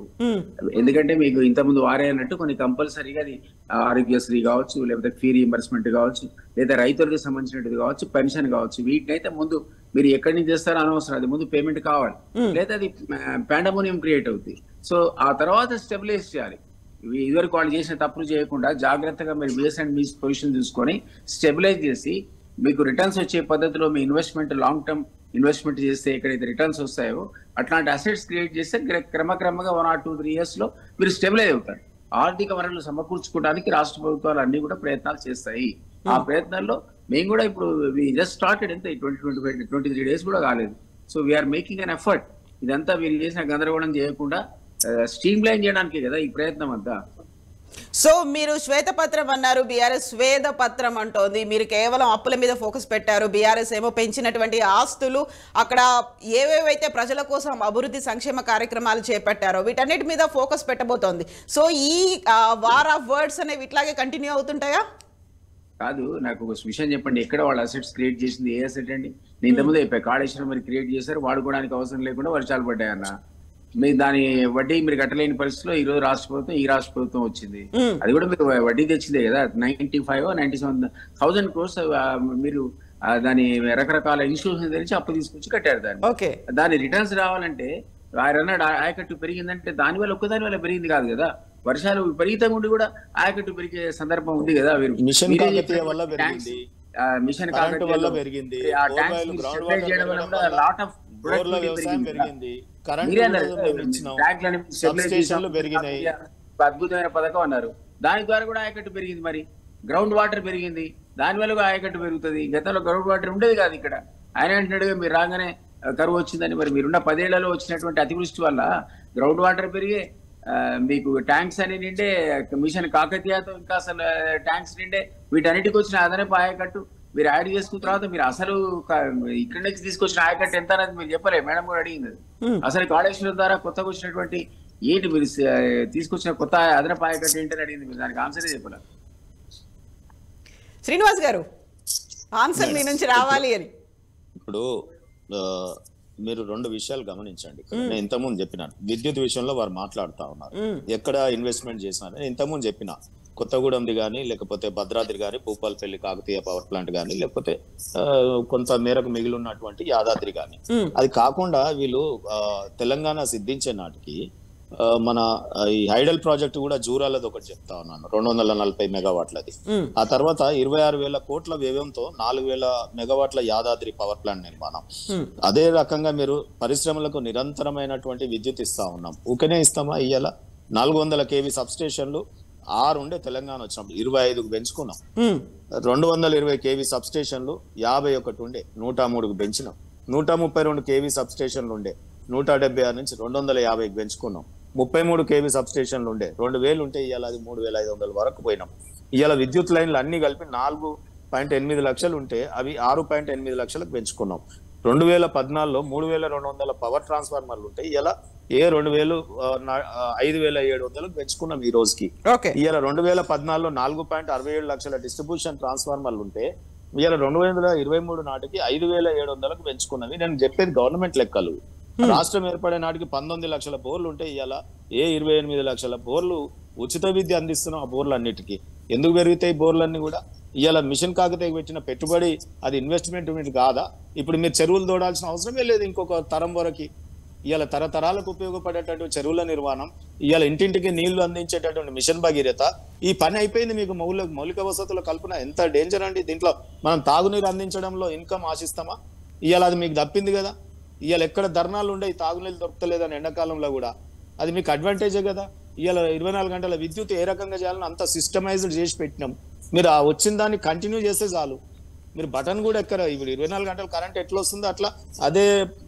ఎందుకంటే మీకు ఇంతకుముందు వారే అన్నట్టు కొన్ని కంపల్సరీగా అది ఆరోగ్యశ్రీ కావచ్చు, లేకపోతే ఫీ రీయింబర్స్మెంట్ కావచ్చు, లేదా రైతులకు సంబంధించినది కావచ్చు, పెన్షన్ కావచ్చు, వీటినైతే ముందు మీరు ఎక్కడి నుంచి చేస్తారో అనవసరం, అది ముందు పేమెంట్ కావాలి, లేదా అది పాండమోనియం క్రియేట్ అవుతుంది. సో ఆ తర్వాత స్టెబిలైజ్ చేయాలి. ఇదివరకు వాళ్ళు చేసిన తప్పులు చేయకుండా జాగ్రత్తగా మీరు బేస్ అండ్ మీన్స్ పొజిషన్ చూసుకొని స్టెబిలైజ్ చేసి మీకు రిటర్న్స్ వచ్చే పద్ధతిలో మీ ఇన్వెస్ట్మెంట్ లాంగ్ టర్మ్ ఇన్వెస్ట్మెంట్ చేస్తే ఎక్కడైతే రిటర్న్స్ వస్తాయో అట్లాంటి అసెట్స్ క్రియేట్ చేస్తే క్రమక్రమంగా 1 or 2-3 years లో మీరు స్టెబిలైజ్ అవుతారు. ఆర్థిక వనరులు సమకూర్చుకోవడానికి రాష్ట్ర ప్రభుత్వాలు అన్ని కూడా ప్రయత్నాలు చేస్తాయి. ఆ ప్రయత్నాల్లో మేము కూడా ఇప్పుడు జస్ట్ స్టార్టెడ్ ఎంత 23 days కూడా కాలేదు. So we are making an effort. ఇదంతా వీళ్ళు చేసిన గందరగోళం చేయకుండా స్ట్రీమ్ లైన్ చేయడానికి కదా ఈ ప్రయత్నం అంతా. సో మీరు శ్వేతపత్రం అన్నారు, బీఆర్ఎస్ శ్వేతపత్రం అంటోంది. మీరు కేవలం అప్పుల మీద ఫోకస్ పెట్టారు, బీఆర్ఎస్ ఏమో పెంచినటువంటి ఆస్తులు, అక్కడ ఏవేవైతే ప్రజల కోసం అభివృద్ధి సంక్షేమ కార్యక్రమాలు చేపట్టారో వీటన్నిటి మీద ఫోకస్ పెట్టబోతోంది. సో ఈ వార్ ఆఫ్ వర్డ్స్ అనేవి ఇట్లాగే కంటిన్యూ అవుతుంటాయా? కాదు, నాకు ఒక విషయం చెప్పండి, ఎక్కడ వాళ్ళ అసెట్స్ క్రియేట్ చేసింది? ఏ అసెట్ అండి? నేను ఇంతకుముందు అయిపోయి కాళేశ్వరం మరి క్రియేట్ చేశారు, వాడుకోవడానికి అవసరం లేకుండా వర్షాలు పడ్డాయన్న. మీరు దాని వడ్డీ మీరు కట్టలేని పరిస్థితిలో ఈ రోజు ఈ రాష్ట్ర ప్రభుత్వం వచ్చింది. అది కూడా మీరు వడ్డీ తెచ్చిందే కదా, 97,000 crores మీరు దాని రకరకాల ఇన్స్టిట్యూషన్ తెలిసి అప్పు తీసుకొచ్చి కట్టారు దాన్ని. దాని రిటర్న్స్ రావాలంటే ఆయన ఆయకట్టు పెరిగిందంటే దాని వల్ల ఒక్కదాని వల్ల పెరిగింది కాదు కదా, వర్షాలు విపరీతంగా ఉండి కూడా ఆయకట్టు పెరిగే సందర్భం ఉంది కదా. మిషన్ కాకతీయ వల్ల పెరిగింది, లాట్ ఆఫ్ అద్భుతమైన పథకం అన్నారు, దాని ద్వారా కూడా ఆయకట్టు పెరిగింది. మరి గ్రౌండ్ వాటర్ పెరిగింది, దాని వల్ల కూడా ఆయకట్టు పెరుగుతుంది. గతంలో గ్రౌండ్ వాటర్ ఉండేది కాదు ఇక్కడ. ఆయన అంటున్నాడుగా మీరు రాగానే కరువు వచ్చిందని. మరి మీరున్న 10 ఏళ్లలో వచ్చినటువంటి అతివృష్టి వల్ల గ్రౌండ్ వాటర్ పెరిగే, మీకు ట్యాంక్స్ అని నిండే, మిషన్ కాకతీయతో ఇంకా అసలు ట్యాంక్స్ నిండే, వీటన్నిటికి వచ్చిన అదనపు ఆయకట్టు మీరు యాడ్ చేసుకున్న తర్వాత మీరు అసలు ఇక్కడ నుంచి తీసుకొచ్చిన ఆయకట్టు ఎంత అనేది మీరు చెప్పలే. మేడం కూడా అడిగింది అసలు కాళేశ్వరం ద్వారా కొత్తగా వచ్చినటువంటి ఏంటి మీరు తీసుకొచ్చిన కొత్త అదనపు ఆయకట్టు ఏంటని అడిగింది. మీరు దానికి ఆన్సరే చెప్పలే. శ్రీనివాస్ గారు ఆన్సర్ మీ నుంచి రావాలి అని. ఇప్పుడు మీరు 2 విషయాలు గమనించండి. నేను ఇంతకుముందు చెప్పినాను, విద్యుత్ విషయంలో వారు మాట్లాడుతా ఉన్నారు, ఎక్కడ ఇన్వెస్ట్మెంట్ చేసినారు. ఇంతకుముందు చెప్పిన కొత్తగూడెంది కానీ, లేకపోతే భద్రాద్రి కానీ, భూపాలపల్లి కాకతీయ పవర్ ప్లాంట్ కానీ, లేకపోతే కొంత మేరకు మిగిలి ఉన్నటువంటి యాదాద్రి కానీ. అది కాకుండా వీళ్ళు తెలంగాణ సిద్ధించే నాటికి మన ఈ హైడల్ ప్రాజెక్ట్ కూడా జూరాలది ఒకటి చెప్తా ఉన్నాను, 240 మెగావాట్లది. ఆ తర్వాత 26,000 కోట్ల వ్యయంతో 4,000 మెగావాట్ల యాదాద్రి పవర్ ప్లాంట్ నిర్మాణం. అదే రకంగా మీరు పరిశ్రమలకు నిరంతరమైనటువంటి విద్యుత్ ఇస్తా ఉన్నాం. ఊకనే ఇస్తామా? ఇయ్యాల 400 kV సబ్ స్టేషన్లు 6 ఉండే తెలంగాణ వచ్చినప్పుడు 25కు పెంచుకున్నాం. 220 kV సబ్ స్టేషన్లు 51 ఉండే 103కు పెంచినాం. 132 kV సబ్ స్టేషన్లు ఉండే 176 నుంచి 250కి పెంచుకున్నాం. 33 kV సబ్ స్టేషన్లు ఉండే 2,000 ఉంటే ఇవాళ అది 3,500 వరకు పోయినాం. ఇవాళ విద్యుత్ లైన్లు అన్ని కలిపి 4.8 లక్షలు ఉంటే అవి 6.8 లక్షలకు పెంచుకున్నాం. 2014లో 3,200 పవర్ ట్రాన్స్ఫార్మర్లు ఉంటే ఇలా 5,700కు పెంచుకున్నాం ఈ రోజుకి. ఇవాళ 2014లో 4.67 లక్షల డిస్ట్రిబ్యూషన్ ట్రాన్స్ఫార్మర్లు ఉంటే ఇవాళ 2023 నాటికి 5,700కు పెంచుకున్నవి. నేను చెప్పేది గవర్నమెంట్ లెక్కలు. రాష్ట్రం ఏర్పడే నాటికి 19 లక్షల బోర్లు ఉంటే ఇవాళ 28 లక్షల బోర్లు ఉచిత విద్య అందిస్తున్నాం. ఆ బోర్లు అన్నిటికీ ఎందుకు పెరుగుతాయి బోర్లన్నీ కూడా? ఇవాళ మిషన్ కాకతీయ పెట్టిన పెట్టుబడి అది ఇన్వెస్ట్మెంట్ కాదా? ఇప్పుడు మీరు చెరువులు తోడాల్సిన అవసరమే లేదు ఇంకొక తరం వరకు. ఇవాళ తరతరాలకు ఉపయోగపడేటటువంటి చెరువుల నిర్మాణం, ఇవాళ ఇంటింటికి నీళ్లు అందించేటటువంటి మిషన్ భగీరథ, ఈ పని అయిపోయింది. మీకు మౌలిక వసతుల కల్పన ఎంత డేంజర్ అండి. దీంట్లో మనం తాగునీరు అందించడంలో ఇన్కమ్ ఆశిస్తామా? ఇవాళ అది మీకు తప్పింది కదా. ఇవాళ ఎక్కడ ధర్నాలు ఉండే తాగునీళ్ళు దొరకలేదని ఎండాకాలంలో కూడా అది మీకు అడ్వాంటేజే కదా. ఇవాళ 24 గంటల విద్యుత్ ఏ రకంగా చేయాలని అంత సిస్టమైజ్డ్ చేసి పెట్టినాం. మీరు ఆ వచ్చిన దాన్ని కంటిన్యూ చేస్తే చాలు. మీరు బటన్ కూడా ఎక్కడ ఇప్పుడు 24 గంటలు కరెంట్ ఎట్లా వస్తుందో అట్లా అదే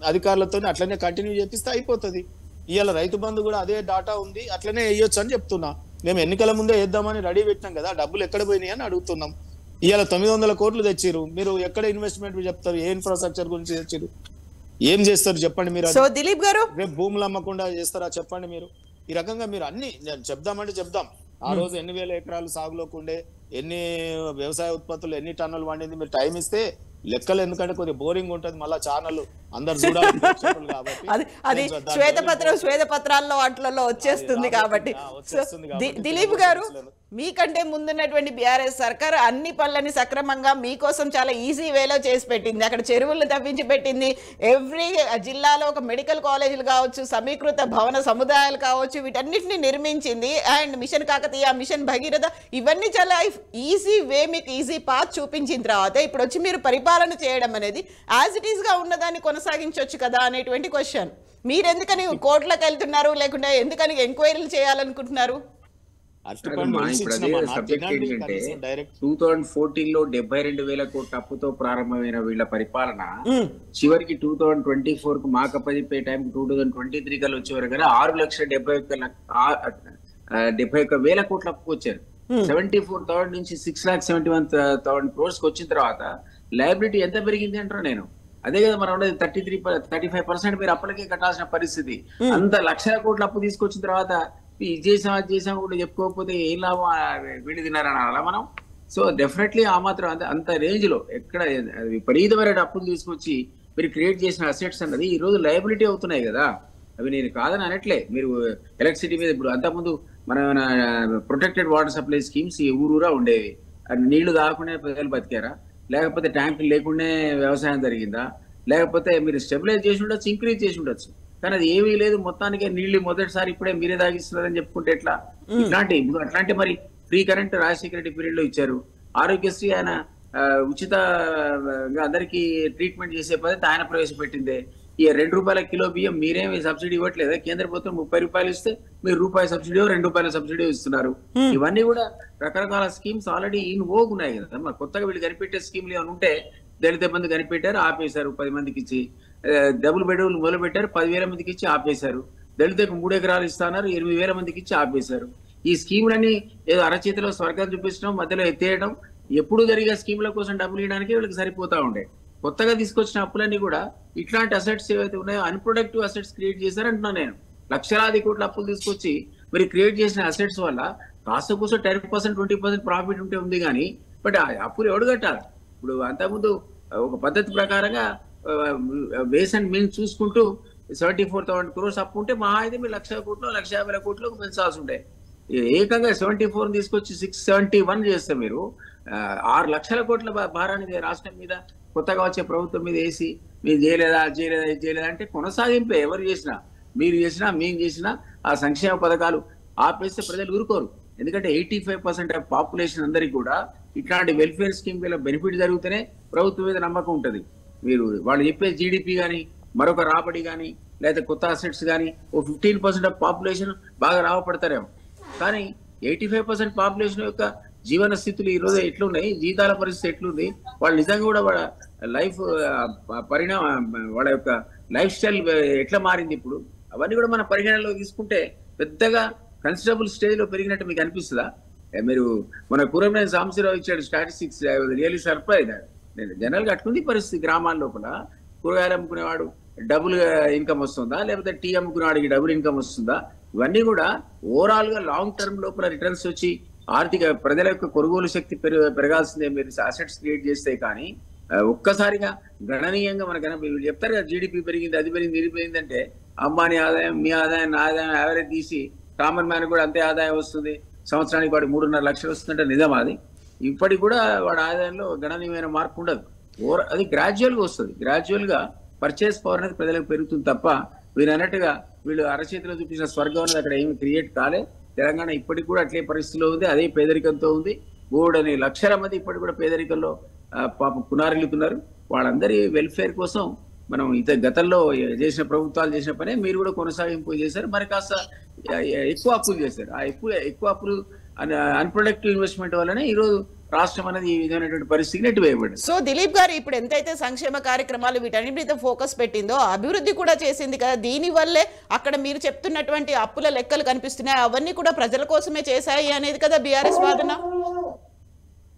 అధికారులతో అట్లనే కంటిన్యూ చేపిస్తే అయిపోతుంది. ఇవాళ రైతు బంధు కూడా అదే డాటా ఉంది, అట్లనే వేయొచ్చు అని చెప్తున్నా. మేము ఎన్నికల ముందే వేద్దామని రెడీ పెట్టినాం కదా, డబ్బులు ఎక్కడ పోయినాయి అని అడుగుతున్నాం. ఇవాళ 900 కోట్లు తెచ్చిరు, మీరు ఎక్కడ ఇన్వెస్ట్మెంట్ చెప్తారు? ఏ ఇన్ఫ్రాస్ట్రక్చర్ గురించి తెచ్చిరు? ఏం చేస్తారు చెప్పండి మీరు? సో దిలీప్ గారు రేపు భూములు అమ్మకుండా చేస్తారా చెప్పండి మీరు? ఈ రకంగా మీరు అన్ని చెప్దామంటే చెప్దాం. ఆ రోజు 8,000 ఎకరాలు సాగులోకి ఉండే, ఎన్ని వ్యవసాయ ఉత్పత్తులు ఎన్ని టన్నులు వండింది మీరు టైం ఇస్తే లెక్కలు. ఎందుకంటే కొద్దిగా బోరింగ్ ఉంటుంది, మళ్ళా ఛానల్ అందరు చూడాలి కాబట్టి అది శ్వేతపత్రాల్లో వాటిలలో వచ్చేస్తుంది కాబట్టి. దిలీప్ గారు, మీకంటే ముందున్నటువంటి బీఆర్ఎస్ సర్కార్ అన్ని పనులని సక్రమంగా మీకోసం చాలా ఈజీ వేలో చేసి పెట్టింది. అక్కడ చెరువులను తవ్వించి పెట్టింది. ఎవ్రీ జిల్లాలో ఒక మెడికల్ కాలేజీలు కావచ్చు, సమీకృత భవన సముదాయాలు కావచ్చు, వీటన్నిటిని నిర్మించింది. And mission Kakatiya, mission Bhagiratha, ఇవన్నీ చాలా ఈజీ వే, మీకు ఈజీ పాత్ చూపించిన తర్వాత ఇప్పుడు వచ్చి మీరు పరిపాలన చేయడం అనేది యాజ్ ఇట్ ఈస్ గా ఉన్నదాన్ని కొనసాగించవచ్చు కదా అనేటువంటి క్వశ్చన్. మీరు ఎందుకని కోర్టులకు వెళ్తున్నారు, లేకుంటే ఎందుకని ఎంక్వైరీలు చేయాలనుకుంటున్నారు? 2014లో 72,000 కోట్ల అప్పుతో ప్రారంభమైన వీళ్ళ పరిపాలన చివరికి 2024కు మాకప్పచెప్పే టైం 2023 కల్లా వచ్చే వరకు 6,71,000 కోట్ల అప్పుకు వచ్చారు. 74,000 నుంచి 6,71,000 crores వచ్చిన తర్వాత లయబిలిటీ ఎంత పెరిగింది అంటారు. నేను అదే కదా మనం ఉండేది 35% మీరు అప్పటికే కట్టాల్సిన పరిస్థితి. అంత లక్షల కోట్ల అప్పు తీసుకొచ్చిన తర్వాత ఇది చేసాం అది చేసాం కూడా చెప్పుకోకపోతే ఏం లాభం? వీడి తిన్నారని అలా మనం సో డెఫినెట్లీ ఆ మాత్రం అంత రేంజ్ లో ఎక్కడ విపరీతమైన అప్పులు తీసుకొచ్చి మీరు క్రియేట్ చేసిన అసెట్స్ అన్నది ఈ రోజు లయబిలిటీ అవుతున్నాయి కదా. అవి నేను కాదని అనట్లే. మీరు ఎలక్ట్రిసిటీ మీద ఇప్పుడు అంతకుముందు మన ప్రొటెక్టెడ్ వాటర్ సప్లై స్కీమ్స్ ఈ ఊరూరా ఉండేవి. నీళ్లు తాగకుండా ప్రజలు బతికారా? లేకపోతే ట్యాంకులు లేకుండా వ్యవసాయం జరిగిందా? లేకపోతే మీరు స్టెబిలైజ్ చేసి ఉండొచ్చు, ఇంక్రీజ్ చేసి ఉండొచ్చు, కానీ అది ఏమీ లేదు. మొత్తానికి నీళ్లు మొదటిసారి ఇప్పుడే మీరే తాగిస్తున్నారని చెప్పుకుంటే ఎట్లా? అట్లాంటి మరి free current Rajasekhara Reddy period లో ఇచ్చారు. ఆరోగ్యశ్రీ ఆయన ఉచితంగా అందరికీ ట్రీట్మెంట్ చేసే పద్ధతి ఆయన ప్రవేశపెట్టిందే. ఈ ₹2 కిలో బియ్యం మీరేమి సబ్సిడీ ఇవ్వట్లేదా? కేంద్ర ప్రభుత్వం ₹30 ఇస్తే మీరు రూపాయి సబ్సిడీ, ₹2 సబ్సిడీ ఇస్తున్నారు. ఇవన్నీ కూడా రకరకాల స్కీమ్స్ ఆల్రెడీ ఇన్ వోగ్ ఉన్నాయి కదా. మరి కొత్తగా వీళ్ళు కనిపెట్టే స్కీమ్లు ఏమైనా ఉంటే దళిత మంది కనిపెట్టారు, ఆపేశారు. 10 మందికి ఇచ్చి డబుల్ బెడ్రూమ్ మొదలు పెట్టారు, 10,000 మందికి ఇచ్చి ఆపేశారు. దళితకు 3 ఎకరాలు ఇస్తున్నారు, 8,000 మందికి ఇచ్చి ఆపేశారు. ఈ స్కీములన్నీ ఏదో అరచేతిలో స్వర్గం చూపించడం, మధ్యలో ఎత్తేయడం, ఎప్పుడు జరిగే స్కీముల కోసం డబ్బులు ఇవ్వడానికి వీళ్ళకి సరిపోతా ఉండే. కొత్తగా తీసుకొచ్చిన అప్పులన్నీ కూడా ఇట్లాంటి అసెట్స్ ఏవైతే ఉన్నాయో అన్ప్రొడక్టివ్ అసెట్స్ క్రియేట్ చేశారంటున్నా నేను. లక్షలాది కోట్ల అప్పులు తీసుకొచ్చి మీరు క్రియేట్ చేసిన అసెట్స్ వల్ల కాస్త కూసో 10%, 20% ప్రాఫిట్ ఉంటే ఉంది కానీ, బట్ ఆ అప్పులు ఎవడు కట్టాలి? ఇప్పుడు అంతకుముందు ఒక పద్ధతి ప్రకారంగా వేస్ అండ్ మీన్స్ చూసుకుంటూ 74,000 crores అప్పు ఉంటే మహా అయితే మీరు 1,00,000 కోట్లు, 1,50,000 కోట్లు పెంచాల్సి ఉంటాయి. ఏకంగా 74 తీసుకొచ్చి 671 చేస్తే మీరు 6 లక్షల కోట్ల భారాన్ని రాష్ట్రం మీద కొత్తగా వచ్చే ప్రభుత్వం మీద వేసి మీరు చేయలేదా, ఇది చేయలేదా అంటే కొనసాగింపే. ఎవరు చేసినా, మీరు చేసినా, మేము చేసినా ఆ సంక్షేమ పథకాలు ఆపేస్తే ప్రజలు ఊరుకోరు. ఎందుకంటే 85% ఆఫ్ పాపులేషన్ అందరికీ కూడా ఇట్లాంటి వెల్ఫేర్ స్కీమ్ వల్ల బెనిఫిట్ జరిగితేనే ప్రభుత్వం మీద నమ్మకం ఉంటుంది. మీరు వాళ్ళు చెప్పే జీడిపి కానీ, మరొక రాబడి కానీ, లేదా కొత్త అసెట్స్ కానీ ఓ 15% ఆఫ్ పాపులేషన్ బాగా రావపడతారేమో. కానీ 85% పాపులేషన్ యొక్క జీవన స్థితులు ఈ రోజు ఎట్లున్నాయి, జీతాల పరిస్థితి ఎట్లుంది, వాళ్ళు నిజంగా కూడా వాళ్ళ లైఫ్ వాళ్ళ యొక్క లైఫ్ స్టైల్ ఎట్లా మారింది ఇప్పుడు, అవన్నీ కూడా మన పరిగణనలో తీసుకుంటే పెద్దగా కన్సిడరబుల్ స్టేజ్ లో పెరిగినట్టు మీకు అనిపిస్తుందా? మీరు మన కూరమనేని సాంబశివరావు ఇచ్చాడు స్టాటిస్టిక్స్, రియల్లీ సర్ప్రైజ్. జనరల్ గా అట్లుంది పరిస్థితి. గ్రామాల లోపల కూరగాయలు అమ్ముకునేవాడు డబుల్ ఇన్కమ్ వస్తుందా, లేకపోతే టీ అమ్ముకునేవాడికి డబుల్ ఇన్కమ్ వస్తుందా? ఇవన్నీ కూడా ఓవరాల్ గా లాంగ్ టర్మ్ లోపల రిటర్న్స్ వచ్చి ఆర్థిక ప్రజల యొక్క కొనుగోలు శక్తి పెరగాల్సిందే మీరు అసెట్స్ క్రియేట్ చేస్తే. కానీ ఒక్కసారిగా గణనీయంగా మనకు చెప్తారు కదా, జీడిపి పెరిగింది, అది పెరిగింది, ఇది పెరిగింది అంటే అంబానీ ఆదాయం, మీ ఆదాయం, నా ఆదాయం యావరేజ్ తీసి కామన్ మ్యాన్ కూడా అంతే ఆదాయం వస్తుంది, సంవత్సరానికి వాడు 3.5 లక్షలు వస్తుందంటే నిజం అది? ఇప్పటికి కూడా వాడి ఆదాయంలో గణనీయమైన మార్పు ఉండదు. అది గ్రాడ్యువల్ గా వస్తుంది. గ్రాడ్యువల్ గా పర్చేస్ పవర్ అనేది ప్రజలకు పెరుగుతుంది తప్ప వీరు అన్నట్టుగా వీళ్ళు అరచేతిలో చూపించిన స్వర్గం అనేది అక్కడ ఏమి క్రియేట్ కాలే. తెలంగాణ ఇప్పటికి కూడా అట్లే పరిస్థితిలో ఉంది, అదే పేదరికంతో ఉంది. 3 లక్షల మంది ఇప్పటికి కూడా పేదరికంలో పాపం పునారిల్లుతున్నారు. వాళ్ళందరి వెల్ఫేర్ కోసం మనం గతంలో చేసిన ప్రభుత్వాలు చేసిన పనే మీరు కూడా కొనసాగింపు చేశారు. మరి కాస్త ఎక్కువ అప్పులు చేశారు. ఆ ఎక్కువ అప్పులు అన్ప్రొడక్టివ్ ఇన్వెస్ట్మెంట్ వల్లనే ఈరోజు రాష్ట్రం అనేది ఈ విధమైనటువంటి పరిస్థితికి నెట్టివేయబడింది. సో దిలీప్ గారు, ఇప్పుడు ఎంతైతే సంక్షేమ కార్యక్రమాలు వీటన్నిటి మీద ఫోకస్ పెట్టిందో అభివృద్ధి కూడా చేసింది కదా. దీనివల్లే అక్కడ మీరు చెప్తున్నటువంటి అప్పుల లెక్కలు కనిపిస్తున్నాయి, అవన్నీ కూడా ప్రజల కోసమే చేశాయి అనేది కదా బీఆర్ఎస్ వాదన.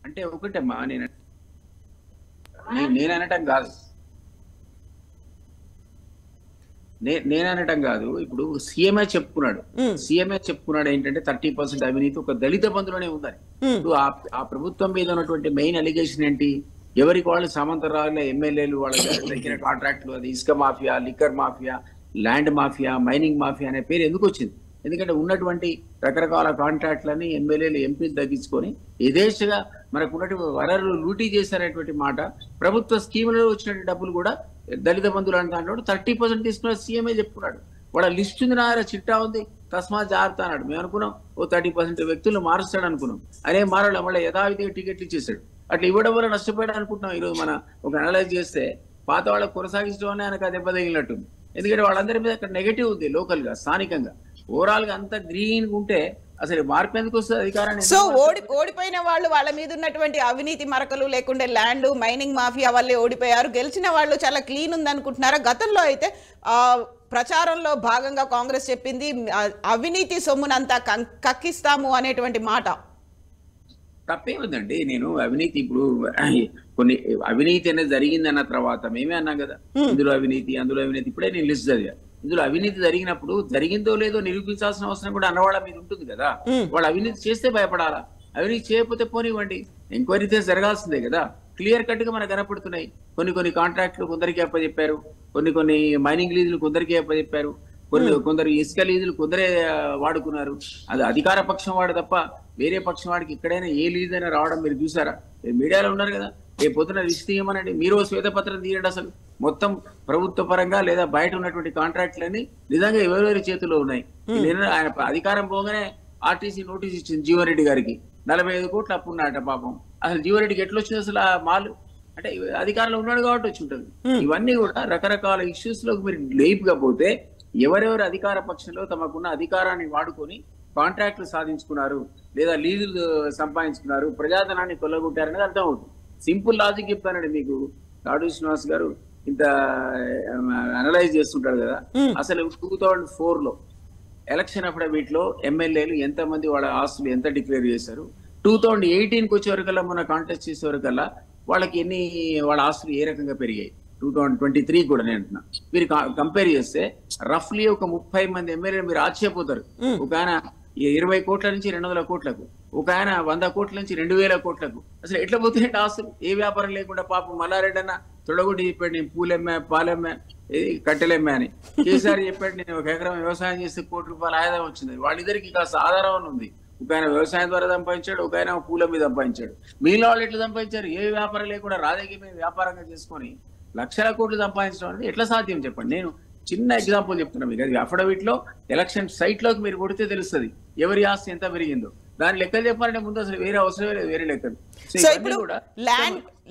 అంటే ఒకటమ్మా, నేను అనటం కాదు. ఇప్పుడు సీఎంఏ చెప్పుకున్నాడు ఏంటంటే 30% అవినీతి ఒక దళిత బంధులోనే ఉందని. ఇప్పుడు ఆ ప్రభుత్వం మీద ఉన్నటువంటి మెయిన్ అలిగేషన్ ఏంటి? ఎవరికి వాళ్ళు సామంతరాల ఎమ్మెల్యేలు వాళ్ళ దగ్గర కాంట్రాక్టులు, అది ఇసుక mafia, liquor mafia, land mafia, mining mafia అనే పేరు ఎందుకు వచ్చింది? ఎందుకంటే ఉన్నటువంటి రకరకాల కాంట్రాక్ట్లని ఎమ్మెల్యేలు, ఎంపీలు తగ్గించుకొని యథేచ్ఛగా మనకు ఉన్నటువంటి వనరులు లూటీ చేశారనేటువంటి మాట. ప్రభుత్వ స్కీములలో వచ్చినటువంటి డబ్బులు కూడా దళిత బంధువులు అంటాడు 30% తీసుకున్న సీఎంఏ చెప్పుకున్నాడు. వాళ్ళ లిస్ట్ ఉంది, నా చిట్టా ఉంది, తస్మాత్ జాగ్రత్త అన్నాడు. మేము అనుకున్నాం ఓ 30% వ్యక్తులు మారుస్తాడు అనుకున్నాం. అనే మారడం వల్ల యథావిధిగా టికెట్లు ఇచ్చేసాడు. అట్లా ఇవ్వడం వల్ల నష్టపోయాడు అనుకుంటున్నాం. ఈరోజు మన ఒక అనలైజ్ చేస్తే పాత వాళ్ళకు కొనసాగించడం వల్ల ఆయనకు దెబ్బ తగిలినట్టుంది. ఎందుకంటే వాళ్ళందరి మీద అక్కడ నెగటివ్ ఉంది లోకల్ గా, స్థానికంగా. ఓవరాల్ గా అంత గ్రీన్ ఉంటే అసలు మార్పు ఎందుకు వస్తుంది అధికారాన్ని? సో ఓడిపోయిన వాళ్ళు వాళ్ళ మీద ఉన్నటువంటి అవినీతి మరకలు లేకుంటే ల్యాండ్ మైనింగ్ మాఫియా వల్లే ఓడిపోయారు. గెలిచిన వాళ్ళు చాలా క్లీన్ ఉంది అనుకుంటున్నారా? గతంలో అయితే ప్రచారంలో భాగంగా కాంగ్రెస్ చెప్పింది అవినీతి సొమ్మునంతా కక్కిస్తాము అనేటువంటి మాట. తప్పేముందండి? నేను అవినీతి ఇప్పుడు కొన్ని అవినీతి అనేది జరిగింది అన్న తర్వాత మేమే అన్నాం కదా, ఇందులో అవినీతి, అందులో అవినీతి. ఇప్పుడే నేను లిస్ట్ చదివా. ఇందులో అవినీతి జరిగినప్పుడు జరిగిందో లేదో నిరూపించాల్సిన అవసరం కూడా అన్నవాళ్ళ మీద ఉంటుంది కదా. వాళ్ళు అవినీతి చేస్తే భయపడాలా? అవినీతి చేయకపోతే పోనివ్వండి. ఎంక్వైరీ జరగాల్సిందే కదా. క్లియర్ కట్ గా మనకు కనపడుతున్నాయి. కొన్ని కాంట్రాక్టులు కొందరికి అప్పచెప్పారు, కొన్ని మైనింగ్ లీజులు కొందరికి అప్పచెప్పారు, కొందరు ఇసుక లీజులు కొందరే వాడుకున్నారు. అది అధికార పక్షం వాడు తప్ప వేరే పక్షం వాడికి ఎక్కడైనా ఏ లీజ్ అయినా రావడం మీరు చూసారా? మీడియాలో ఉన్నారు కదా, రేపు పొద్దున లిస్ట్ తీయమనండి, మీరు శ్వేతపత్రం తీయండి. అసలు మొత్తం ప్రభుత్వ పరంగా లేదా బయట ఉన్నటువంటి కాంట్రాక్టులన్నీ నిజంగా ఎవరెవరి చేతిలో ఉన్నాయి. ఆయన అధికారం పోగానే ఆర్టీసీ నోటీస్ ఇచ్చింది జీవన్ రెడ్డి గారికి, 45 కోట్లు అప్పు ఉన్నాయట పాపం. అసలు జీవన్ రెడ్డికి ఎట్లా వచ్చింది అసలు ఆ మాలు? అంటే అధికారంలో ఉన్నాడు కాబట్టి వచ్చి ఉంటుంది. ఇవన్నీ కూడా రకరకాల ఇష్యూస్ లోకి మీరు లేపుగా పోతే ఎవరెవరు అధికార పక్షంలో తమకున్న అధికారాన్ని వాడుకొని కాంట్రాక్టులు సాధించుకున్నారు లేదా లీజులు సంపాదించుకున్నారు, ప్రజాధనాన్ని కొల్లగొట్టారనేది అర్థమవుతుంది. సింపుల్ లాజిక్ చెప్తానండి మీకు. రాడు శ్రీనివాస్ గారు ఇంత అనలైజ్ చేస్తుంటారు కదా. అసలు 2004 లో ఎలక్షన్ అఫిడవిట్ లో ఎమ్మెల్యేలు ఎంతమంది వాళ్ళ ఆస్తులు ఎంత డిక్లేర్ చేశారు, 2018కి వచ్చే వరకల్లా మన కాంటెస్ట్ చేసే వరకల్లా వాళ్ళకి వాళ్ళ ఆస్తులు ఏ రకంగా పెరిగాయి, 2023 కూడా నేను అంటున్నా. మీరు కంపేర్ చేస్తే రఫ్లీ ఒక 30 మంది ఎమ్మెల్యేలు మీరు ఆశ్చర్యపోతారు. ఒక ఆయన 20 కోట్ల నుంచి 200 కోట్లకు, ఒక ఆయన 100 కోట్ల నుంచి 2000 కోట్లకు. అసలు ఎట్లా పోతున్నాయి ఆస్తులు? ఏ వ్యాపారం లేకుండా పాపం మల్లారెడ్డి అన్న తొడగొట్టి చెప్పాడు నేను పూలెమ్మా పాలెమ్మా కట్టెలెమ్మా అని. కేసీఆర్ చెప్పాడు నేను 1 ఎకరం వ్యవసాయం చేస్తే ₹1 కోటి ఆదాయం వచ్చింది. వాళ్ళిద్దరికి కాస్త ఆధారం ఉంది. ఒక ఆయన వ్యవసాయం ద్వారా సంపాదించాడు, ఒక ఆయన పూల మీద సంపాదించాడు. మిగిలిన వాళ్ళు ఎట్లా సంపాదించారు? ఏ వ్యాపారం లేకుండా రాజకీయ వ్యాపారంగా చేసుకొని లక్షల కోట్లు సంపాదించడం అనేది ఎట్లా సాధ్యం చెప్పండి? నేను చిన్న ఎగ్జాంపుల్ చెప్తున్నా మీకు. అది అఫిడవిట్ లో ఎలక్షన్ సైట్ లోకి మీరు కొడితే తెలుస్తుంది ఎవరి ఆస్తి ఎంత పెరిగిందో. దాని లెక్కలు చెప్పాలంటే ముందు అసలు వేరే అవసరమే లేదు, వేరే లెక్కలు. సో ఇప్పుడు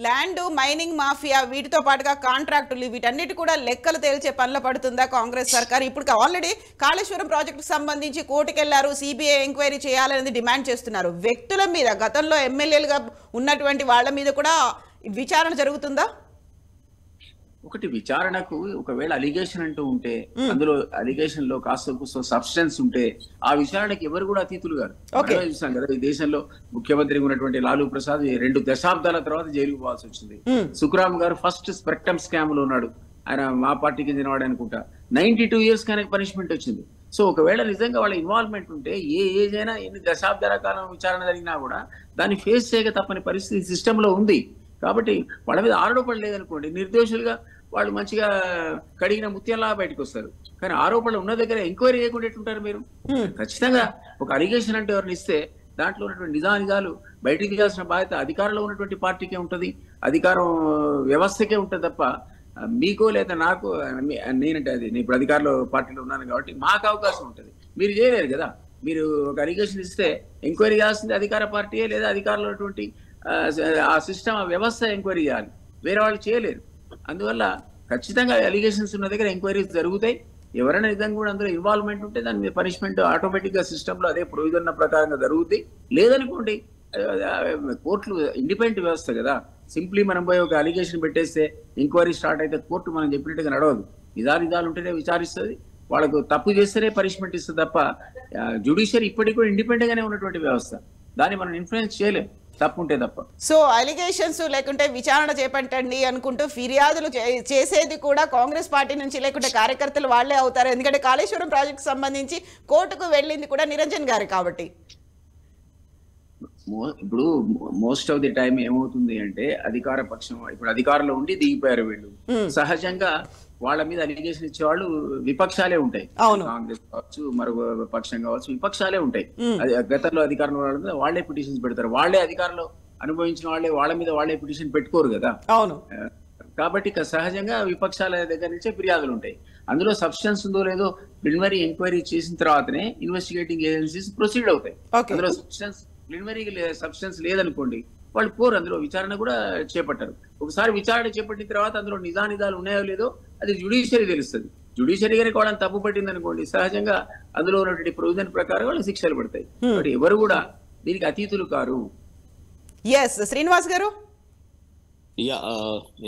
ల్యాండ్ మైనింగ్ మాఫియా వీటితో పాటుగా కాంట్రాక్టులు వీటన్నిటి కూడా లెక్కలు తేల్చే పనులు పడుతుందా కాంగ్రెస్ సర్కార్? ఇప్పుడు ఆల్రెడీ కాళేశ్వరం ప్రాజెక్టుకు సంబంధించి కోర్టుకెళ్లారు, సిబిఐ ఎంక్వైరీ చేయాలనేది డిమాండ్ చేస్తున్నారు. వ్యక్తుల మీద గతంలో ఎమ్మెల్యేలుగా ఉన్నటువంటి వాళ్ళ మీద కూడా విచారణ జరుగుతుందా? ఒకటి విచారణకు ఒకవేళ అలిగేషన్ అంటూ ఉంటే అందులో అలిగేషన్ లో కాస్త సబ్స్టెన్స్ ఉంటే ఆ విచారణకి ఎవరు కూడా అతీతులు గారు. చూసాం కదా ఈ దేశంలో ముఖ్యమంత్రి ఉన్నటువంటి లాలూ ప్రసాద్ 2 దశాబ్దాల తర్వాత జైలుకు పోవాల్సి వచ్చింది. సుఖరామ్ గారు ఫస్ట్ స్పెక్ట్రమ్ స్కామ్ లో ఉన్నాడు, ఆయన మా పార్టీకి చెందినవాడు అనుకుంటా. 92 years కనుక పనిష్మెంట్ వచ్చింది. సో ఒకవేళ నిజంగా వాళ్ళ ఇన్వాల్వ్మెంట్ ఉంటే ఏ ఏజ్ అయినా ఎన్ని దశాబ్దాల కాలం విచారణ జరిగినా కూడా దాన్ని ఫేస్ చేయక తప్పని పరిస్థితి సిస్టమ్ లో ఉంది. కాబట్టి వాళ్ళ మీద ఆరోపణలు లేదనుకోండి, నిర్దోషులుగా వాళ్ళు మంచిగా కడిగిన ముత్యంలా బయటకు వస్తారు. కానీ ఆరోపణలు ఉన్న దగ్గర ఎంక్వైరీ చేయకుండా ఎట్లుంటారు మీరు? ఖచ్చితంగా ఒక అలిగేషన్ అంటే ఎవరిని ఇస్తే దాంట్లో ఉన్నటువంటి నిజాలు బయటికి తీయాల్సిన బాధ్యత అధికారంలో ఉన్నటువంటి పార్టీకే ఉంటుంది, అధికారం వ్యవస్థకే ఉంటుంది తప్ప మీకో లేదా నాకు. నేనంటే అది నేను ఇప్పుడు అధికారంలో పార్టీలో ఉన్నాను కాబట్టి మాకు అవకాశం ఉంటుంది, మీరు చేయలేరు కదా. మీరు ఒక అలిగేషన్ ఇస్తే ఎంక్వైరీ చేయాల్సింది అధికార పార్టీయే లేదా అధికారంలో ఉన్నటువంటి ఆ సిస్టమ్ ఆ వ్యవస్థ ఎంక్వైరీ చేయాలి, వేరే వాళ్ళు చేయలేరు. అందువల్ల ఖచ్చితంగా అలిగేషన్స్ ఉన్న దగ్గర ఎంక్వైరీస్ జరుగుతాయి. ఎవరైనా నిజంగా కూడా అందులో ఇన్వాల్వ్మెంట్ ఉంటే దాని మీద పనిష్మెంట్ ఆటోమేటిక్ గా సిస్టమ్ లో అదే ప్రొవిజన్ ప్రకారంగా జరుగుతాయి. లేదనుకోండి కోర్టులు ఇండిపెండెంట్ వ్యవస్థ కదా, సింప్లీ మనం పోయి ఒక అలిగేషన్ పెట్టేస్తే ఎంక్వైరీ స్టార్ట్ అయితే కోర్టు మనం చెప్పినట్టుగా నడవదు. నిజాలు ఉంటేనే విచారిస్తుంది, వాళ్ళకు తప్పు చేస్తేనే పనిష్మెంట్ ఇస్తుంది తప్ప జ్యుడిషియరీ ఇప్పటికి కూడా ఇండిపెండెంట్ గానే ఉన్నటువంటి వ్యవస్థ, దాన్ని మనం ఇన్ఫ్లుయెన్స్ చేయలేం తప్పుంటే తప్ప. సో అలిగేషన్స్ లేకుంటే విచారణ చేపట్టండి అనుకుంటూ ఫిర్యాదులు చేసేది కూడా కాంగ్రెస్ పార్టీ నుంచి లేకుంటే కార్యకర్తలు వాళ్లే అవుతారు. ఎందుకంటే కాళేశ్వరం ప్రాజెక్టు సంబంధించి కోర్టుకు వెళ్ళింది కూడా నిరంజన్ గారు కాబట్టి. ఇప్పుడు మోస్ట్ ఆఫ్ ది టైం ఏమవుతుంది అంటే అధికార పక్షం ఇప్పుడు అధికారంలో ఉండి దిగిపోయారు వీళ్ళు. సహజంగా వాళ్ళ మీద అలిగేషన్ ఇచ్చేవాళ్ళు విపక్షాలే ఉంటాయి, కాంగ్రెస్ కావచ్చు మరో పక్షం కావచ్చు, విపక్షాలే ఉంటాయి. అది గతంలో అధికారంలో వాళ్ళ మీద వాళ్లే పిటిషన్స్ పెడతారు, వాళ్లే అధికారంలో అనుభవించిన వాళ్ళ మీద వాళ్లే పిటిషన్ పెట్టుకోరు కదా. అవును, కాబట్టి సహజంగా విపక్షాల దగ్గర నుంచే ఫిర్యాదులు ఉంటాయి. అందులో సబ్స్టెన్స్ ఉందో లేదో ప్రిలిమినరీ ఎంక్వైరీ చేసిన తర్వాతనే ఇన్వెస్టిగేటింగ్ ఏజెన్సీస్ ప్రొసీడ్ అవుతాయి. అందులో ప్రిలిమినరీ సబ్స్టెన్స్ లేదనుకోండి వాళ్ళు పోరు, అందులో విచారణ కూడా చేపట్టారు. ఒకసారి విచారణ చేపట్టిన తర్వాత అందులో నిజాలు ఉన్నాయో లేదో అది జ్యుడిషియరీ తెలుస్తుంది. జ్యుడిషియరీ కనుక వాళ్ళని తప్పు పట్టింది అనుకోండి, సహజంగా అందులో ఉన్నటువంటి ప్రొవిజన్ ప్రకారం వాళ్ళు శిక్షలు పడతాయి. బట్ ఎవరు కూడా దీనికి అతీతులు కారు. శ్రీనివాస్ గారు